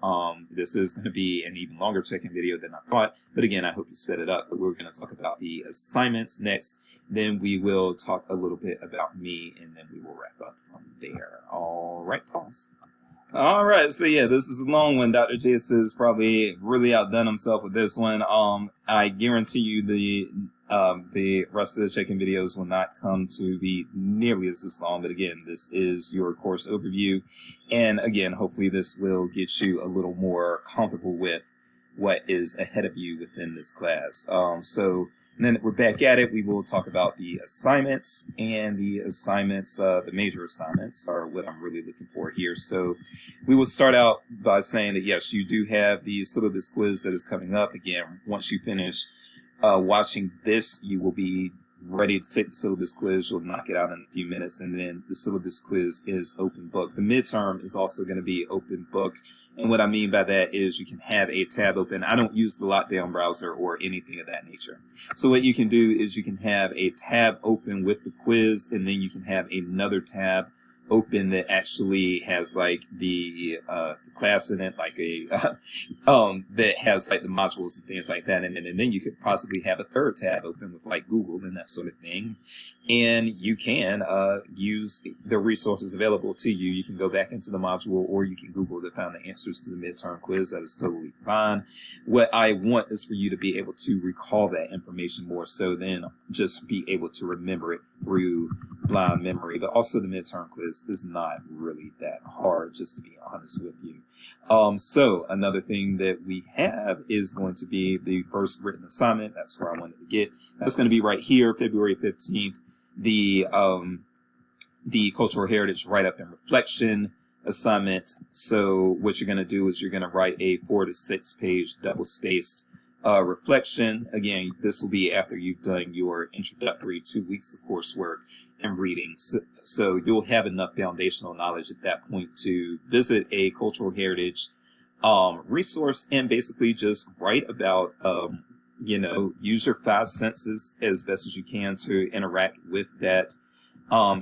This is going to be an even longer check-in video than I thought, but again, I hope you sped it up. But we're going to talk about the assignments next. Then we will talk a little bit about me, and then we will wrap up from there. All right, pause. All right, so yeah, this is a long one. Dr. Jace has probably really outdone himself with this one. I guarantee you the rest of the check-in videos will not come to be nearly as this long, but again, this is your course overview, and again, hopefully this will get you a little more comfortable with what is ahead of you within this class. And then we're back at it. We will talk about the assignments, and the assignments, the major assignments are what I'm really looking for here. So we will start out by saying that, yes, you do have the syllabus quiz that is coming up. Again, once you finish watching this, you will be ready to take the syllabus quiz. You'll knock it out in a few minutes, and then the syllabus quiz is open book. The midterm is also going to be open book, and what I mean by that is you can have a tab open. I don't use the lockdown browser or anything of that nature. So what you can do is you can have a tab open with the quiz, and then you can have another tab open that actually has like the class in it, like a that has like the modules and things like that, and then you could possibly have a third tab open with like Google and that sort of thing, and you can use the resources available to you. You can go back into the module, or you can Google to find the answers to the midterm quiz. That is totally fine. What I want is for you to be able to recall that information more so than just be able to remember it through blind memory. But also the midterm quiz is not really that hard, just to be honest with you. So another thing that we have is going to be the first written assignment. That's where I wanted to get. That's going to be right here, February 15th. The Cultural Heritage Write-Up and Reflection assignment. So what you're going to do is you're going to write a 4 to 6 page double-spaced reflection. Again, this will be after you've done your introductory 2 weeks of coursework and reading. So you'll have enough foundational knowledge at that point to visit a cultural heritage resource and basically just write about, use your 5 senses as best as you can to interact with that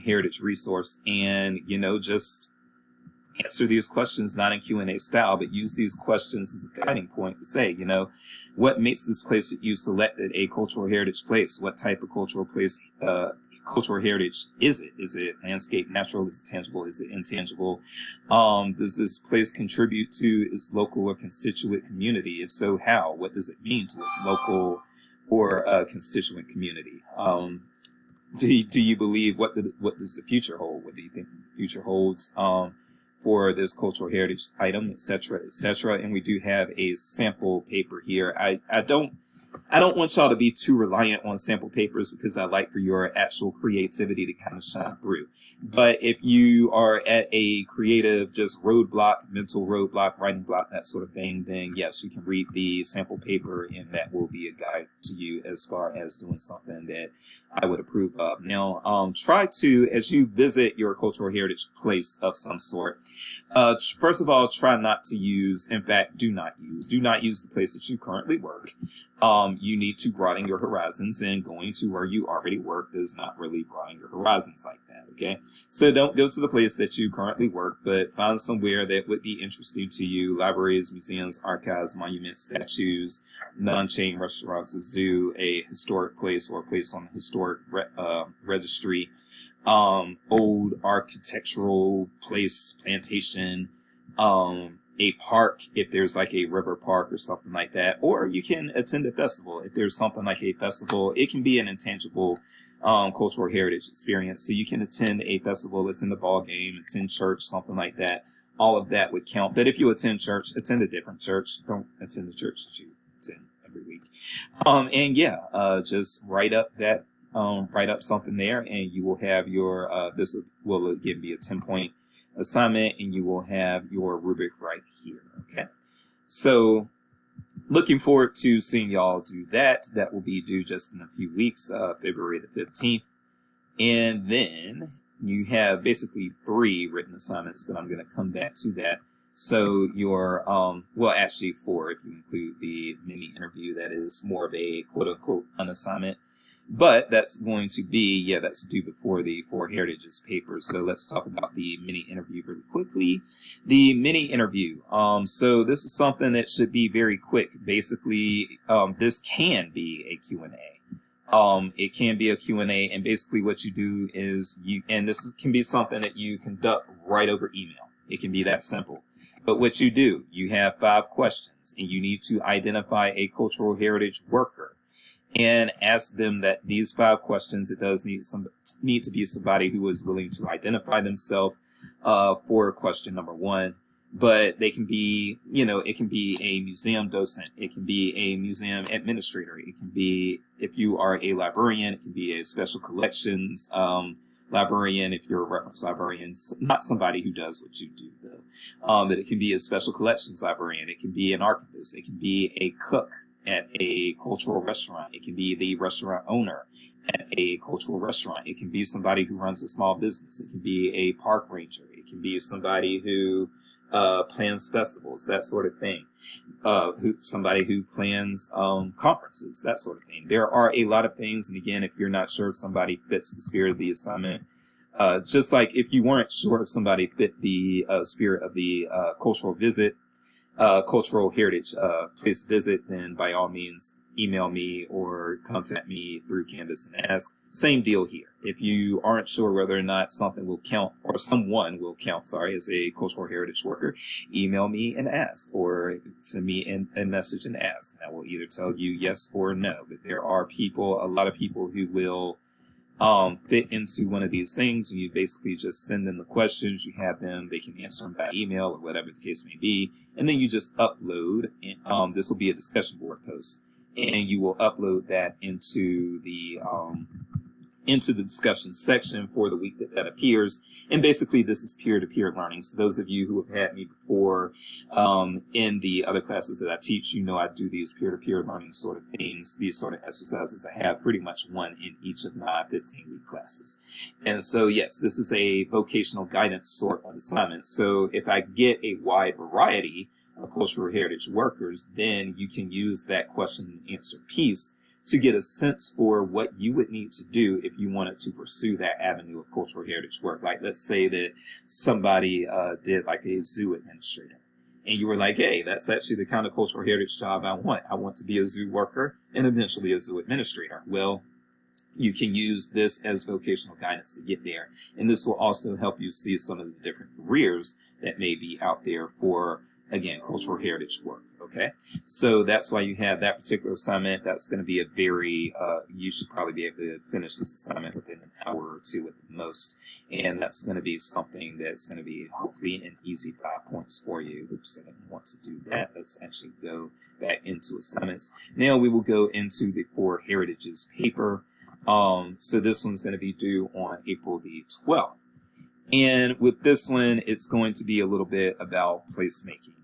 heritage resource, and, just answer these questions, not in Q&A style, but use these questions as a guiding point to say, what makes this place that you selected a cultural heritage place? What type of cultural cultural heritage is it? Is it landscape, natural? Is it tangible? Is it intangible? Does this place contribute to its local or constituent community? If so, how? What does it mean to its local or constituent community? Do you believe, what does the future hold? What do you think the future holds for this cultural heritage item, et cetera, et cetera? And we do have a sample paper here. I don't want y'all to be too reliant on sample papers because I like for your actual creativity to kind of shine through. But if you are at a creative, just roadblock, mental roadblock, writing block, that sort of thing, then yes, you can read the sample paper and that will be a guide to you as far as doing something that I would approve of. Now, try to, as you visit your cultural heritage place of some sort, first of all, try not to use, in fact, do not use the place that you currently work. You need to broaden your horizons, and going to where you already work does not really broaden your horizons like that, okay? So don't go to the place that you currently work, but find somewhere that would be interesting to you: libraries, museums, archives, monuments, statues, non-chain restaurants, a zoo, a historic place or a place on the historic registry, old architectural place, plantation, a park, if there's like a river park or something like that, or you can attend a festival. If there's something like a festival, it can be an intangible cultural heritage experience. So you can attend a festival, attend a ball game, attend church, something like that. All of that would count. But if you attend church, attend a different church. Don't attend the church that you attend every week. Just write up something there, and you will have your, this will again be a 10-point assignment, and you will have your rubric right here. Okay, so looking forward to seeing y'all do that. That will be due just in a few weeks, February the 15th. And then you have basically 3 written assignments, but I'm going to come back to that. So your, well, actually 4 if you include the mini interview. That is more of a quote unquote an assignment. But that's going to be, that's due before the 4 Heritages papers. So let's talk about the mini interview really quickly. The mini interview. So this is something that should be very quick. Basically, this can be a Q&A. It can be a Q&A, and basically what you do is and this can be something that you conduct right over email. It can be that simple. But what you do, you have 5 questions, and you need to identify a cultural heritage worker and ask them that these 5 questions. It does need to be somebody who is willing to identify themselves for question number 1. But they can be, it can be a museum docent. It can be a museum administrator. It can be, if you are a librarian, it can be a special collections librarian. If you're a reference librarian, not somebody who does what you do, though. But it can be a special collections librarian. It can be an archivist. It can be a cook at a cultural restaurant. It can be the restaurant owner at a cultural restaurant. It can be somebody who runs a small business. It can be a park ranger. It can be somebody who plans festivals, that sort of thing. Somebody who plans conferences, that sort of thing. There are a lot of things, and again, if you're not sure if somebody fits the spirit of the assignment, just like if you weren't sure if somebody fit the spirit of the cultural heritage place visit, then by all means email me or contact me through Canvas and Ask. Same deal here. If you aren't sure whether or not something will count, or someone will count, as a cultural heritage worker, email me and ask, or send me a message and ask, and I will either tell you yes or no. But there are a lot of people who will fit into one of these things, and you basically just send them the questions. You have them, they can answer them by email or whatever the case may be, and then you just upload, and this will be a discussion board post, and you will upload that into the discussion section for the week that appears. And basically this is peer-to-peer learning. So those of you who have had me before in the other classes that I teach, I do these peer-to-peer learning sort of things, these sort of exercises. I have pretty much one in each of my 15-week classes. And so yes, this is a vocational guidance sort of assignment. So if I get a wide variety of cultural heritage workers, then you can use that question and answer piece to get a sense for what you would need to do if you wanted to pursue that avenue of cultural heritage work. Like, let's say that somebody did like a zoo administrator, and you were like, hey, that's actually the kind of cultural heritage job I want. I want to be a zoo worker and eventually a zoo administrator. Well, you can use this as vocational guidance to get there. And this will also help you see some of the different careers that may be out there for, again, cultural heritage work. Okay, so that's why you have that particular assignment. That's going to be a very, you should probably be able to finish this assignment within an hour or two at the most. And that's going to be something that's going to be hopefully an easy 5 points for you. Oops, I didn't want to do that. Let's actually go back into assignments. Now we will go into the 4 Heritages paper. So this one's going to be due on April the 12th. And with this one, it's going to be a little bit about placemaking.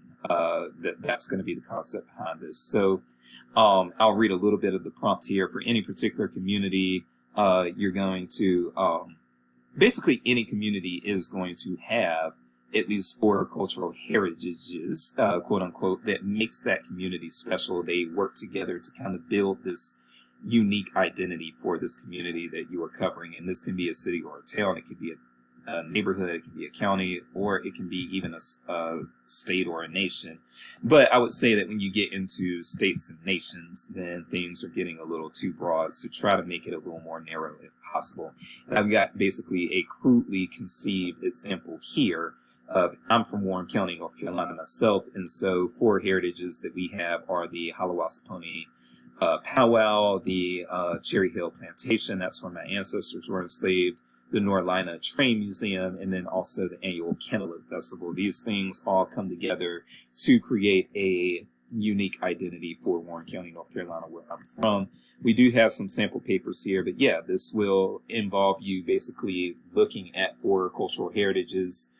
That's going to be the concept behind this. So I'll read a little bit of the prompt here. For any particular community, you're going to, basically any community is going to have at least 4 cultural heritages, quote unquote, that makes that community special. They work together to kind of build this unique identity for this community that you are covering. And this can be a city or a town. It could be a neighborhood, it can be a county, or it can be even a state or a nation. But I would say that when you get into states and nations, then things are getting a little too broad. So try to make it a little more narrow if possible. And I've got basically a crudely conceived example here. I'm from Warren County, North Carolina myself, and so 4 heritages that we have are the Halawassaponi powwow, the Cherry Hill Plantation, that's where my ancestors were enslaved, the Norlina Train Museum, and then also the annual Cantaloupe Festival. These things all come together to create a unique identity for Warren County, North Carolina, where I'm from. We do have some sample papers here, but yeah, this will involve you basically looking at 4 cultural heritages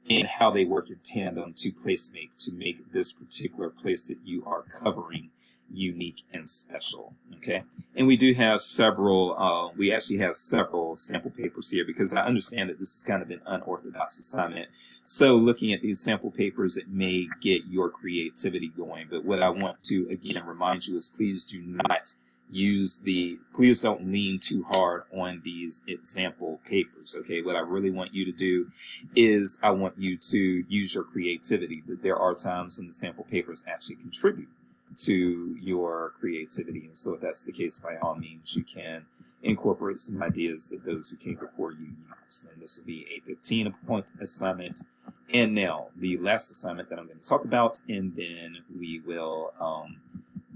and how they work in tandem to placemake, to make this particular place that you are covering unique and special. Okay, and we do have several, we actually have several sample papers here because I understand that this is kind of an unorthodox assignment. So looking at these sample papers, it may get your creativity going. But what I want to, again, remind you is please do not please don't lean too hard on these example papers. Okay, what I really want you to do is I want you to use your creativity. But there are times when the sample papers actually contribute to your creativity. And so if that's the case, by all means, you can incorporate some ideas that those who came before you used. And this will be a 15-point assignment. And now the last assignment that I'm going to talk about, and then we will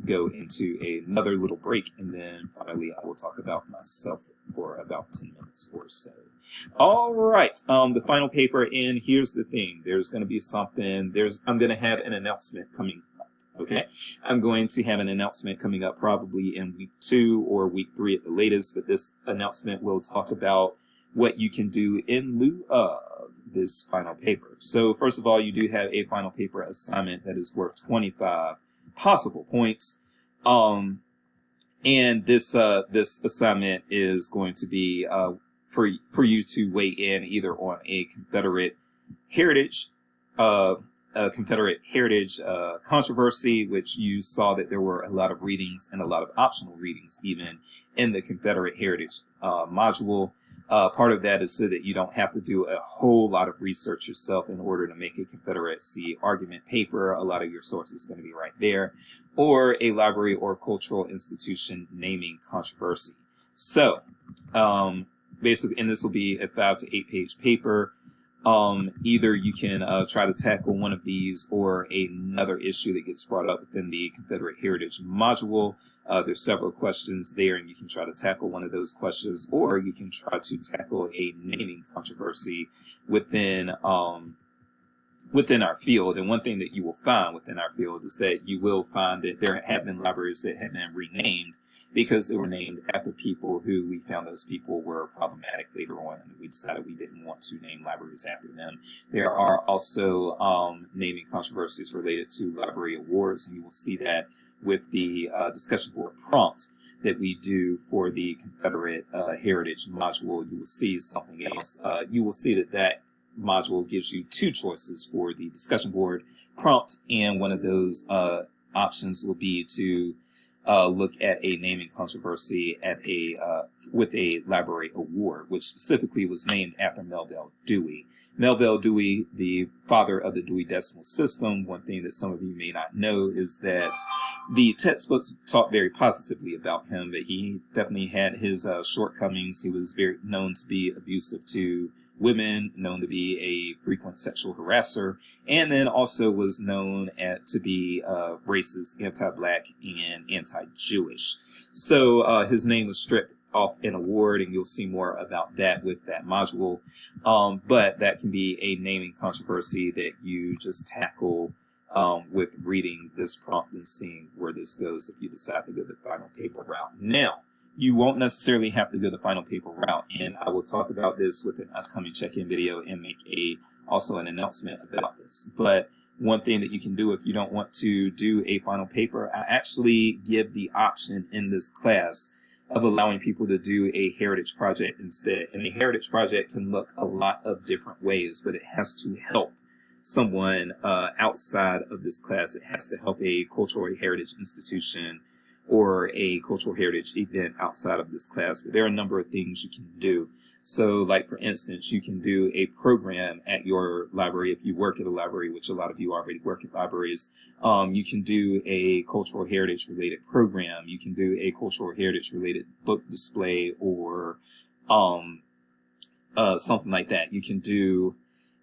go into another little break. And then finally, I will talk about myself for about 10 minutes or so. All right, the final paper, and here's the thing. There's going to be something, I'm going to have an announcement coming. Okay, I'm going to have an announcement coming up probably in week 2 or week 3 at the latest, but this announcement will talk about what you can do in lieu of this final paper. So first of all, you do have a final paper assignment that is worth 25 possible points. And this assignment is going to be for you to weigh in either on a Confederate heritage controversy, which you saw that there were a lot of readings and a lot of optional readings even in the Confederate heritage module. Part of that is so that you don't have to do a whole lot of research yourself in order to make a Confederacy argument paper. A lot of your sources are going to be right there, or a library or cultural institution naming controversy. So basically, and this will be a 5 to 8 page paper. Either you can try to tackle one of these or another issue that gets brought up within the Confederate Heritage module. There's several questions there, and you can try to tackle one of those questions, or you can try to tackle a naming controversy within our field. And one thing that you will find within our field is that you will find that there have been libraries that have been renamed because they were named after people who we found those people were problematic later on, and we decided we didn't want to name libraries after them. There are also naming controversies related to library awards, and you will see that with the discussion board prompt that we do for the Confederate Heritage module. You will see something else. You will see that module gives you 2 choices for the discussion board prompt, and one of those options will be to look at a naming controversy at with a library award, which specifically was named after Melville Dewey. Melville Dewey, the father of the Dewey Decimal System. One thing that some of you may not know is that the textbooks talk very positively about him, but he definitely had his shortcomings. He was very known to be abusive to women, known to be a frequent sexual harasser, and then also was known to be racist, anti-black, and anti-Jewish. So his name was stripped off an award, and you'll see more about that with that module. But that can be a naming controversy that you just tackle with reading this prompt and seeing where this goes if you decide to go the final paper route. Now, you won't necessarily have to go the final paper route, and I will talk about this with an upcoming check-in video and make also an announcement about this. But one thing that you can do if you don't want to do a final paper, I actually give the option in this class of allowing people to do a heritage project instead. And a heritage project can look a lot of different ways, but it has to help someone outside of this class. It has to help a cultural heritage institution or a cultural heritage event outside of this class. But there are a number of things you can do. So, like, for instance, you can do a program at your library. If you work at a library, which a lot of you already work at libraries, you can do a cultural heritage related program. You can do a cultural heritage related book display or something like that. You can do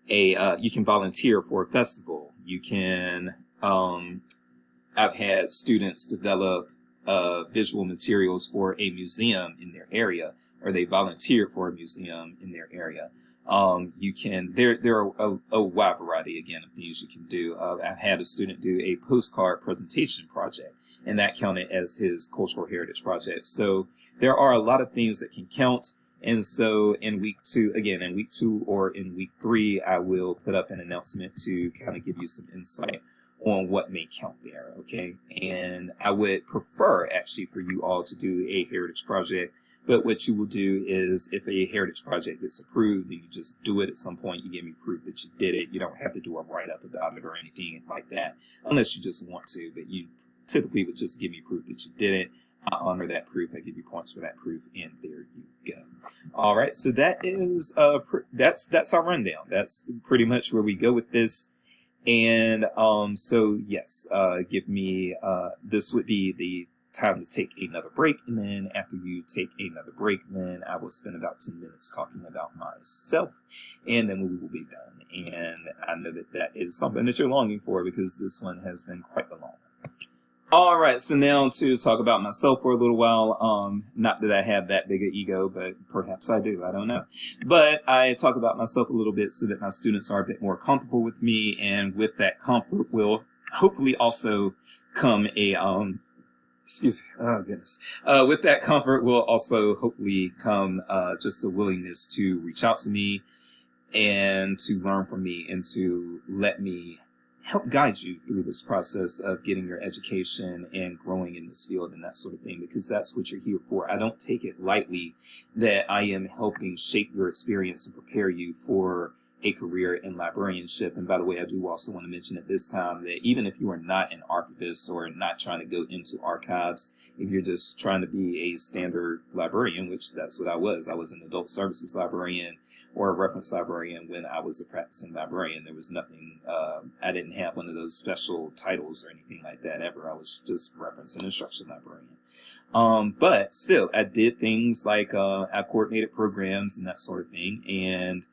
you can volunteer for a festival. You can, I've had students develop visual materials for a museum in their area, or they volunteer for a museum in their area. You can, there are a wide variety, again, of things you can do. I've had a student do a postcard presentation project, and that counted as his cultural heritage project. So there are a lot of things that can count. And so in week 2 or in week 3, I will put up an announcement to kind of give you some insight on what may count there, okay? And I would prefer actually for you all to do a heritage project. But what you will do is, if a heritage project gets approved, then you just do it at some point. You give me proof that you did it. You don't have to do a write-up about it or anything like that, unless you just want to. But you typically would just give me proof that you did it. I honor that proof. I give you points for that proof, and there you go. All right, so that is that's our rundown. That's pretty much where we go with this. And so yes, give me this would be the time to take another break, and then after you take another break, then I will spend about 10 minutes talking about myself, and then we will be done. And I know that that is something that you're longing for, because this one has been quite a long one. All right, so now to talk about myself for a little while. Not that I have that big an ego, but perhaps I do. I don't know. But I talk about myself a little bit so that my students are a bit more comfortable with me, and with that comfort will hopefully also come a excuse me. Oh, goodness. With that comfort will also hopefully come just a willingness to reach out to me and to learn from me and to let me help guide you through this process of getting your education and growing in this field and that sort of thing, because that's what you're here for. I don't take it lightly that I am helping shape your experience and prepare you for a career in librarianship. And by the way, I do also want to mention at this time that even if you are not an archivist or not trying to go into archives, if you're just trying to be a standard librarian, which that's what I was an adult services librarian or a reference librarian when I was a practicing librarian. There was nothing, I didn't have one of those special titles or anything like that ever. I was just reference and instruction librarian. But still, I did things like I coordinated programs and that sort of thing. And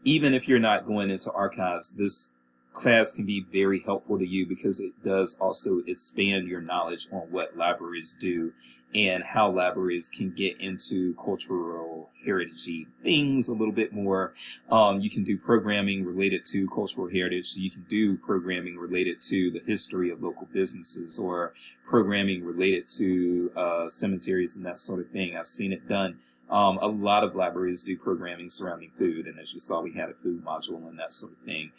even if you're not going into archives, this class can be very helpful to you, because it does also expand your knowledge on what libraries do and how libraries can get into cultural heritage things a little bit more. You can do programming related to cultural heritage. So you can do programming related to the history of local businesses, or programming related to cemeteries and that sort of thing. I've seen it done. A lot of libraries do programming surrounding food, and as you saw, we had a food module and that sort of thing.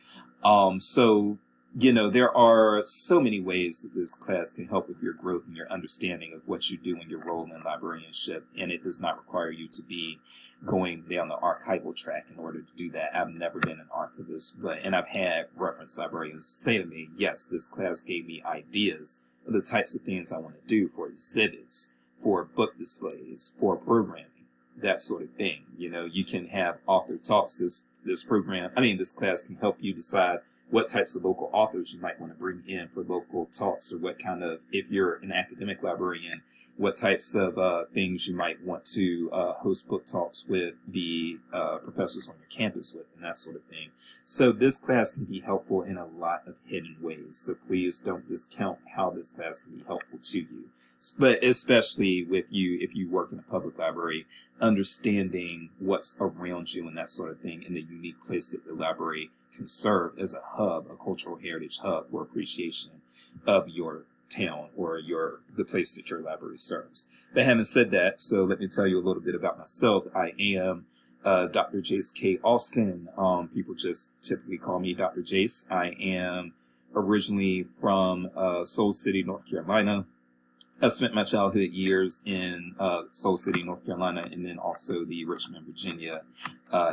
So, you know, there are so many ways that this class can help with your growth and your understanding of what you do in your role in librarianship, and it does not require you to be going down the archival track in order to do that. I've never been an archivist, and I've had reference librarians say to me, yes, this class gave me ideas of the types of things I want to do for exhibits, for book displays, for programming. that sort of thing. You know, you can have author talks. This class can help you decide what types of local authors you might want to bring in for local talks, or what kind of, if you're an academic librarian, what types of things you might want to host book talks with the professors on your campus with, and that sort of thing. So this class can be helpful in a lot of hidden ways. So please don't discount how this class can be helpful to you. But especially with you, if you work in a public library, understanding what's around you and that sort of thing, and the unique place that the library can serve as a hub, a cultural heritage hub for appreciation of your town or the place that your library serves. But having said that, so let me tell you a little bit about myself. I am Dr. Jace K. Austin. People just typically call me Dr. Jace. I am originally from Soul City, North Carolina. I spent my childhood years in Soul City, North Carolina, and then also the Richmond, Virginia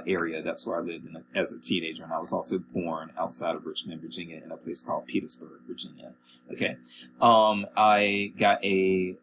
area. That's where I lived as a teenager. And I was also born outside of Richmond, Virginia, in a place called Petersburg, Virginia. Okay. I got a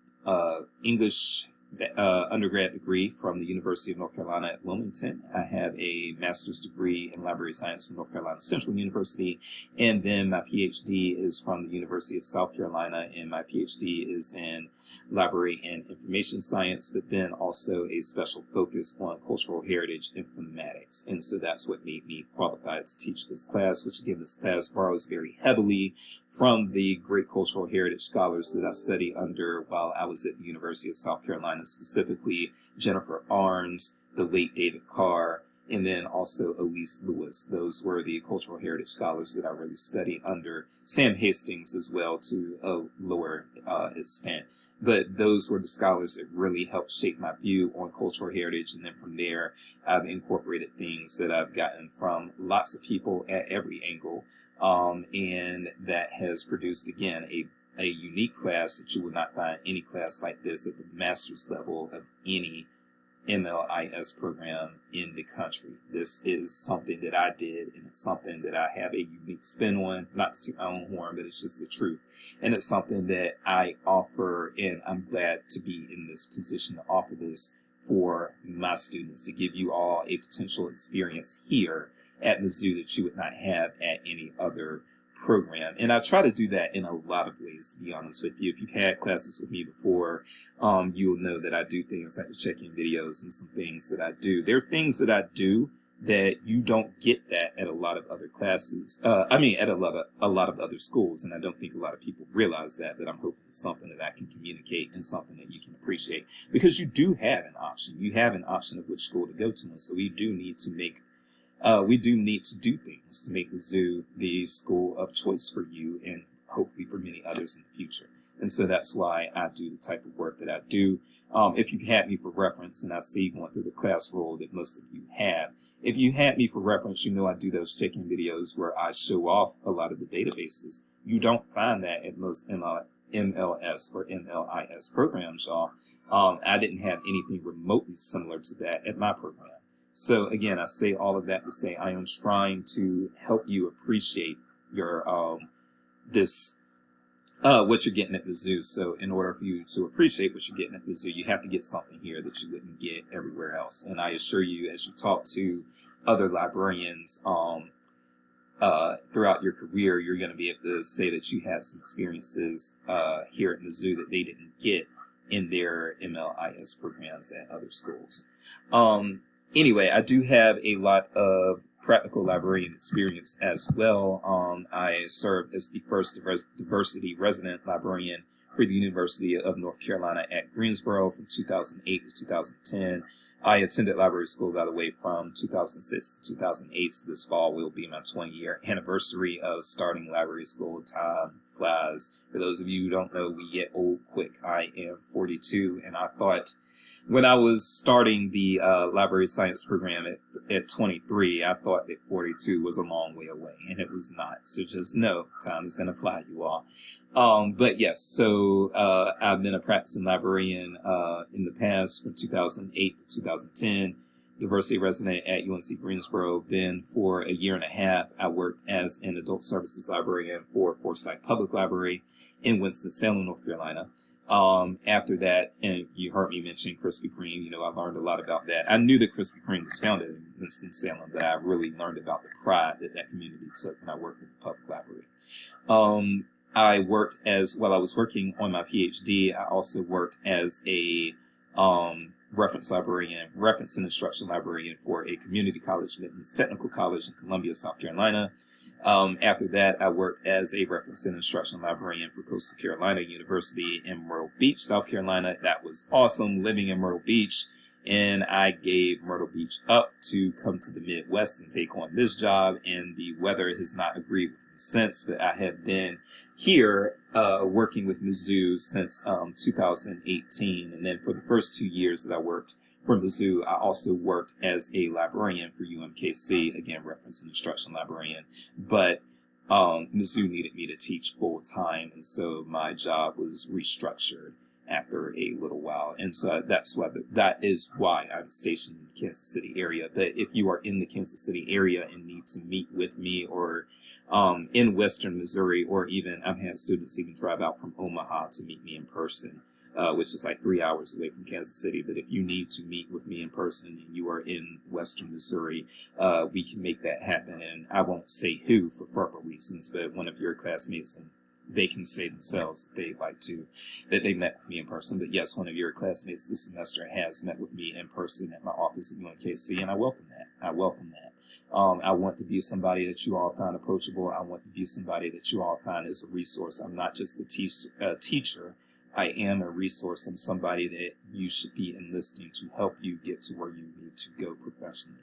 English undergrad degree from the University of North Carolina at Wilmington. I have a master's degree in library science from North Carolina Central University, and then my PhD is from the University of South Carolina, and my PhD is in library and information science, but then also a special focus on cultural heritage informatics. And so that's what made me qualified to teach this class, which again, this class borrows very heavily from the great cultural heritage scholars that I studied under while I was at the University of South Carolina, specifically Jennifer Arnes, the late David Carr, and then also Elise Lewis. Those were the cultural heritage scholars that I really studied under. Sam Hastings as well, to a lower extent. But those were the scholars that really helped shape my view on cultural heritage. And then from there, I've incorporated things that I've gotten from lots of people at every angle. And that has produced, again, a unique class that you would not find any class like this at the master's level of any MLIS program in the country. This is something that I did, and it's something that I have a unique spin on, not to my own horn, but it's just the truth. And it's something that I offer, and I'm glad to be in this position to offer this for my students, to give you all a potential experience here at Mizzou that you would not have at any other program. And I try to do that in a lot of ways, to be honest with you. If you've had classes with me before, you'll know that I do things like the check-in videos and some things that I do. There are things that I do that you don't get that at a lot of other classes. At a lot of other schools. And I don't think a lot of people realize that, but I'm hoping it's something that I can communicate and something that you can appreciate, because you do have an option. You have an option of which school to go to. And so we do need to do things to make Mizzou the school of choice for you, and hopefully for many others in the future. And so that's why I do the type of work that I do. If you've had me for reference, and I see going through the class roll that most of you have, if you had me for reference, you know I do those check-in videos where I show off a lot of the databases. You don't find that at most MLS or MLIS programs, y'all. I didn't have anything remotely similar to that at my program. So again, I say all of that to say I am trying to help you appreciate your what you're getting at Mizzou. So in order for you to appreciate what you're getting at Mizzou, you have to get something here that you wouldn't get everywhere else. And I assure you, as you talk to other librarians throughout your career, you're going to be able to say that you had some experiences here at Mizzou that they didn't get in their MLIS programs at other schools. Anyway, I do have a lot of practical librarian experience as well. I served as the first diversity resident librarian for the University of North Carolina at Greensboro from 2008 to 2010. I attended library school, by the way, from 2006 to 2008. So this fall will be my 20-year anniversary of starting library school. Time flies. For those of you who don't know, we get old quick. I am 42, and I thought when I was starting the library science program at 23, I thought that 42 was a long way away, and it was not. So just know, time is going to fly, you all. But yes, so I've been a practicing librarian in the past from 2008 to 2010, diversity resident at UNC Greensboro. Then for a year and a half, I worked as an adult services librarian for Forsyth Public Library in Winston-Salem, North Carolina. After that, and you heard me mention Krispy Kreme, you know, I learned a lot about that. I knew that Krispy Kreme was founded in Winston-Salem, but I really learned about the pride that that community took when I worked with the public library. I worked while I was working on my PhD, I also worked as a reference and instruction librarian for a community college, Midlands Technical College in Columbia, South Carolina. After that, I worked as a reference and instruction librarian for Coastal Carolina University in Myrtle Beach, South Carolina. That was awesome, living in Myrtle Beach. And I gave Myrtle Beach up to come to the Midwest and take on this job. And the weather has not agreed with me since, but I have been here working with Mizzou since 2018. And then for the first 2 years that I worked for Mizzou, I also worked as a librarian for UMKC, again, reference and instruction librarian. But Mizzou needed me to teach full time, and so my job was restructured after a little while. And so that is why I'm stationed in the Kansas City area. But if you are in the Kansas City area and need to meet with me, or in Western Missouri, or even I've had students even drive out from Omaha to meet me in person, which is like 3 hours away from Kansas City. But if you need to meet with me in person and you are in Western Missouri, we can make that happen. And I won't say who for FERPA reasons, but one of your classmates, and they can say themselves if they'd like to, that they met with me in person. But yes, one of your classmates this semester has met with me in person at my office at UNKC, and I welcome that. I welcome that. I want to be somebody that you all find approachable. I want to be somebody that you all find as a resource. I'm not just a teacher. I am a resource. I'm somebody that you should be enlisting to help you get to where you need to go professionally.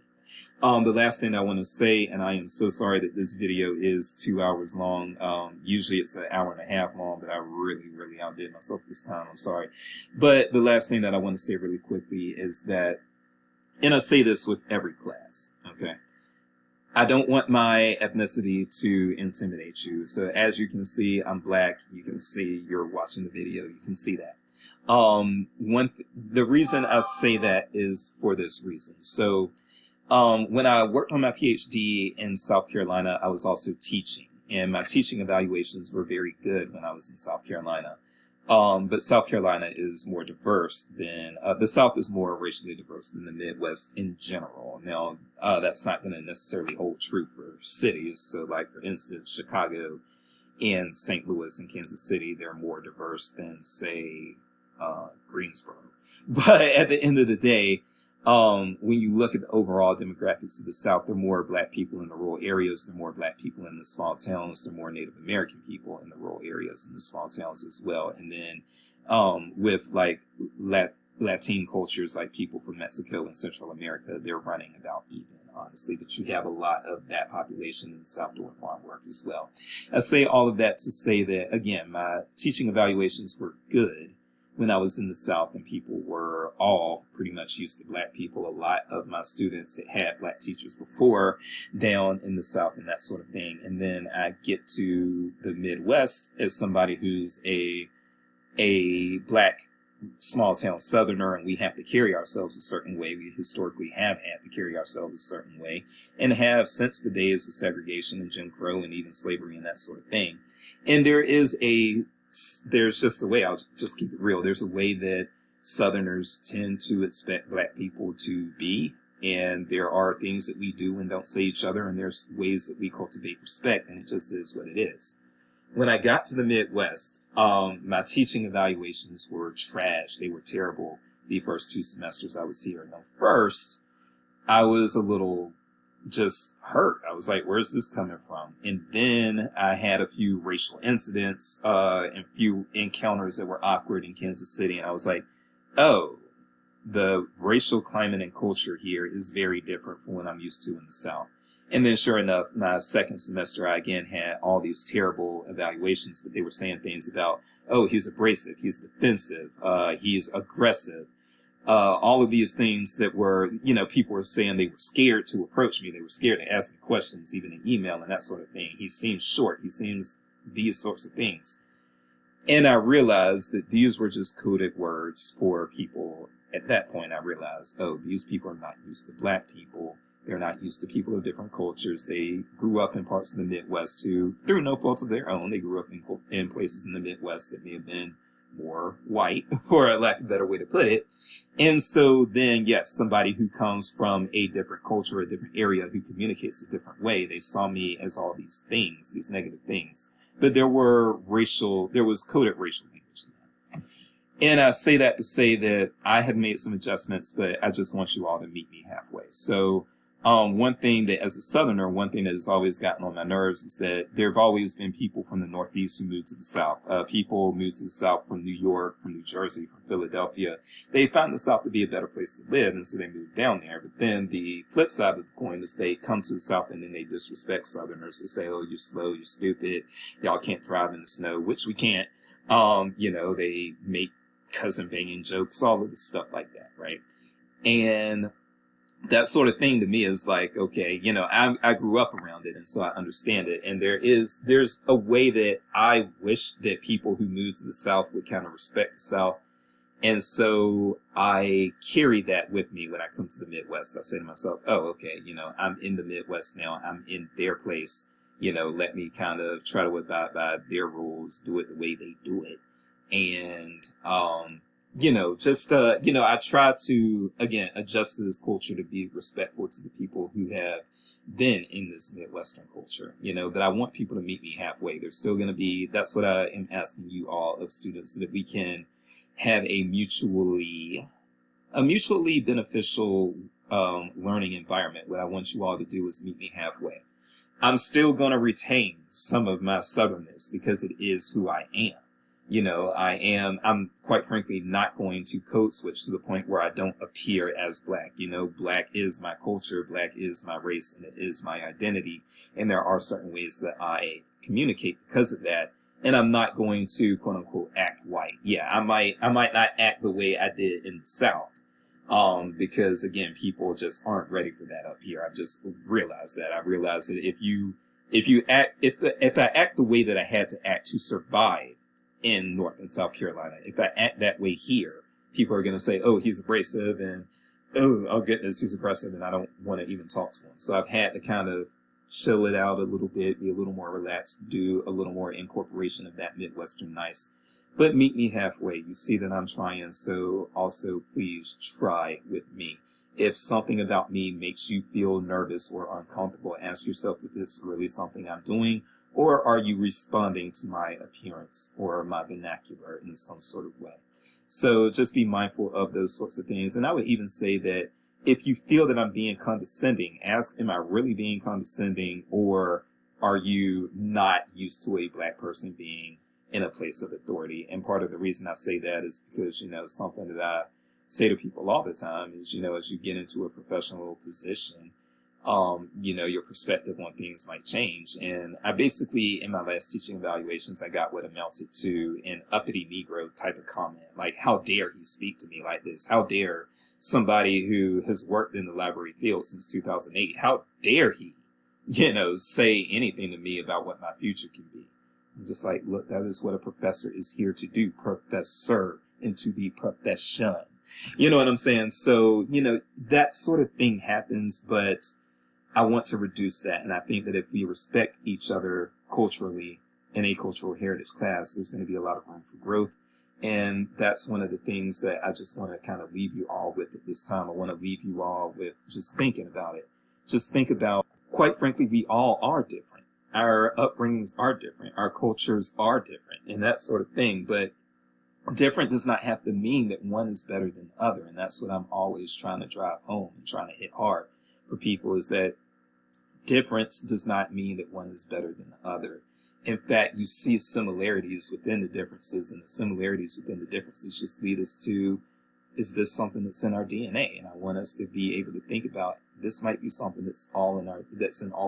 The last thing I want to say, and I am so sorry that this video is 2 hours long. Usually it's an hour and a half long, but I really outdid myself this time. I'm sorry. But the last thing that I want to say really quickly is that, and I say this with every class, okay? I don't want my ethnicity to intimidate you. So as you can see, I'm Black. You can see, you're watching the video, you can see that. The reason I say that is for this reason. So when I worked on my PhD in South Carolina, I was also teaching, and my teaching evaluations were very good when I was in South Carolina. But South Carolina is more diverse than, the South is more racially diverse than the Midwest in general. Now, that's not going to necessarily hold true for cities. So like, for instance, Chicago and St. Louis and Kansas City, they're more diverse than, say, Greensboro. But at the end of the day, when you look at the overall demographics of the South, there are more Black people in the rural areas, there are more Black people in the small towns, there are more Native American people in the rural areas and the small towns as well. And then with like Latin cultures, like people from Mexico and Central America, they're running about even, honestly. But you have a lot of that population in the South doing farm work as well. I say all of that to say that, again, my teaching evaluations were good when I was in the South, and people were all pretty much used to Black people. A lot of my students had Black teachers before down in the South and that sort of thing. And then I get to the Midwest as somebody who's a Black small town Southerner, and we have to carry ourselves a certain way. We historically have had to carry ourselves a certain way, and have since the days of segregation and Jim Crow and even slavery and that sort of thing. And there's just a way, I'll just keep it real, there's a way that Southerners tend to expect Black people to be, and there are things that we do and don't say each other, and there's ways that we cultivate respect, and it just is what it is. When I got to the Midwest, my teaching evaluations were trash. They were terrible the first 2 semesters I was here. Now, first, I was a little just hurt. I was like, where's this coming from? And then I had a few racial incidents, and a few encounters that were awkward in Kansas City. And I was like, oh, the racial climate and culture here is very different from what I'm used to in the South. And then sure enough, my second semester, I again had all these terrible evaluations, but they were saying things about, oh, he's abrasive, he's defensive, he's aggressive. All of these things that were, people were saying they were scared to approach me. They were scared to ask me questions, even in email and that sort of thing. He seems short. He seems these sorts of things. And I realized that these were just coded words for people. At that point, I realized, oh, these people are not used to Black people. They're not used to people of different cultures. They grew up in parts of the Midwest who, through no fault of their own, they grew up in places in the Midwest that may have been more white, for a lack of a better way to put it. And so then, yes, somebody who comes from a different culture, a different area, who communicates a different way, they saw me as all these things, these negative things. But there was coded racial language in that. And I say that to say that I have made some adjustments, but I just want you all to meet me halfway. So one thing that, as a Southerner, one thing that has always gotten on my nerves is that there have always been people from the Northeast who moved to the South. People moved to the South from New York, from New Jersey, from Philadelphia. They found the South to be a better place to live, and so they moved down there. But then the flip side of the coin is they come to the South and then they disrespect Southerners. They say, oh, you're slow, you're stupid, y'all can't drive in the snow, which we can't. They make cousin banging jokes, all of this stuff like that, right? And that sort of thing to me is like, okay, I grew up around it, and so I understand it. And there's a way that I wish that people who move to the South would kind of respect the South. And so I carry that with me when I come to the Midwest. I say to myself, oh, okay, I'm in the Midwest now. I'm in their place. Let me kind of try to abide by their rules, do it the way they do it. And, I try to, again, adjust to this culture to be respectful to the people who have been in this Midwestern culture, but I want people to meet me halfway. There's still going to be, that's what I am asking you all of students, so that we can have a mutually beneficial, learning environment. What I want you all to do is meet me halfway. I'm still going to retain some of my Southernness because it is who I am. I'm quite frankly not going to code switch to the point where I don't appear as black. Black is my culture, black is my race, and it is my identity. And there are certain ways that I communicate because of that. And I'm not going to, quote unquote, act white. Yeah, I might not act the way I did in the South. Because again, people just aren't ready for that up here. I just realized that. I realized that if I act the way that I had to act to survive in North and South Carolina, if I act that way here, people are going to say, oh, he's abrasive, and oh goodness, he's aggressive, and I don't want to even talk to him. So I've had to kind of chill it out a little bit, be a little more relaxed, do a little more incorporation of that Midwestern nice. But meet me halfway. You see that I'm trying, so also please try with me. If something about me makes you feel nervous or uncomfortable, ask yourself if it's really something I'm doing, or are you responding to my appearance or my vernacular in some sort of way? So just be mindful of those sorts of things. And I would even say that if you feel that I'm being condescending, ask, am I really being condescending, or are you not used to a black person being in a place of authority? And part of the reason I say that is because, something that I say to people all the time is, as you get into a professional position, your perspective on things might change. And I basically, in my last teaching evaluations, I got what amounted to an uppity Negro type of comment. Like, how dare he speak to me like this? How dare somebody who has worked in the library field since 2008, how dare he, say anything to me about what my future can be? I'm just like, look, that is what a professor is here to do. Professor into the profession. You know what I'm saying? So, that sort of thing happens, but I want to reduce that. And I think that if we respect each other culturally in a cultural heritage class, there's going to be a lot of room for growth. And that's one of the things that I just want to kind of leave you all with at this time. I want to leave you all with just thinking about it. Just think about, quite frankly, we all are different. Our upbringings are different. Our cultures are different and that sort of thing. But different does not have to mean that one is better than the other. And that's what I'm always trying to drive home and trying to hit hard for people, is that difference does not mean that one is better than the other. In fact, you see similarities within the differences, and the similarities within the differences just lead us to, is this something that's in our DNA? And I want us to be able to think about, this might be something that's in all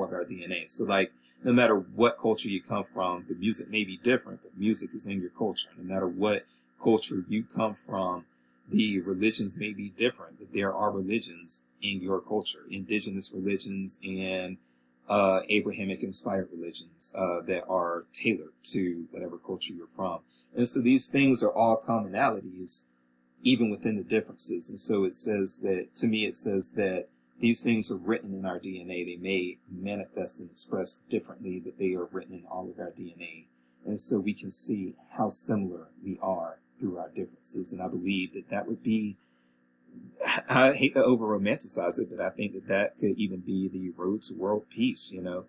of our DNA. So like, no matter what culture you come from, the music may be different, but music is in your culture. No matter what culture you come from, the religions may be different, but there are religions in your culture, indigenous religions and Abrahamic inspired religions that are tailored to whatever culture you're from. And so these things are all commonalities, even within the differences. And so it says that these things are written in our DNA. They may manifest and express differently, but they are written in all of our DNA. And so we can see how similar we are our differences. And I believe that that would be, I hate to over romanticize it, but I think that that could even be the road to world peace. You know,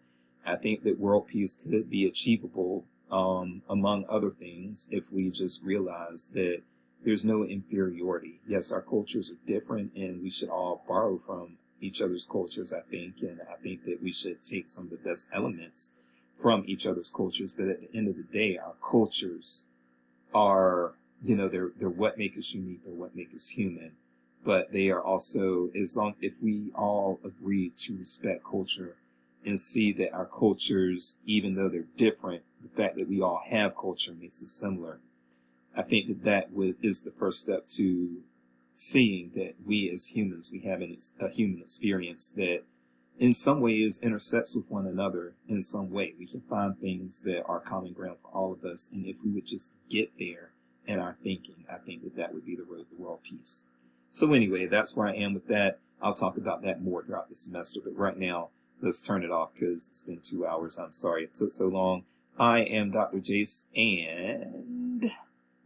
I think that world peace could be achievable, among other things, if we just realize that there's no inferiority. Yes, our cultures are different and we should all borrow from each other's cultures, I think. And I think that we should take some of the best elements from each other's cultures. But at the end of the day, our cultures are, you know, they're what make us unique, they're what make us human. But they are also, if we all agree to respect culture and see that our cultures, even though they're different, the fact that we all have culture makes us similar. I think that is the first step to seeing that we as humans, we have a human experience that in some ways intersects with one another in some way. We can find things that are common ground for all of us. And if we would just get there in our thinking, I think that that would be the road to world peace. So anyway, that's where I am with that. I'll talk about that more throughout the semester. But right now, let's turn it off because it's been 2 hours. I'm sorry it took so long. I am Dr. Jace, and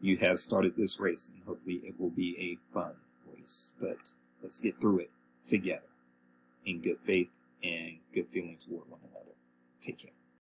you have started this race, and hopefully it will be a fun race. But let's get through it together in good faith and good feeling toward one another. Take care.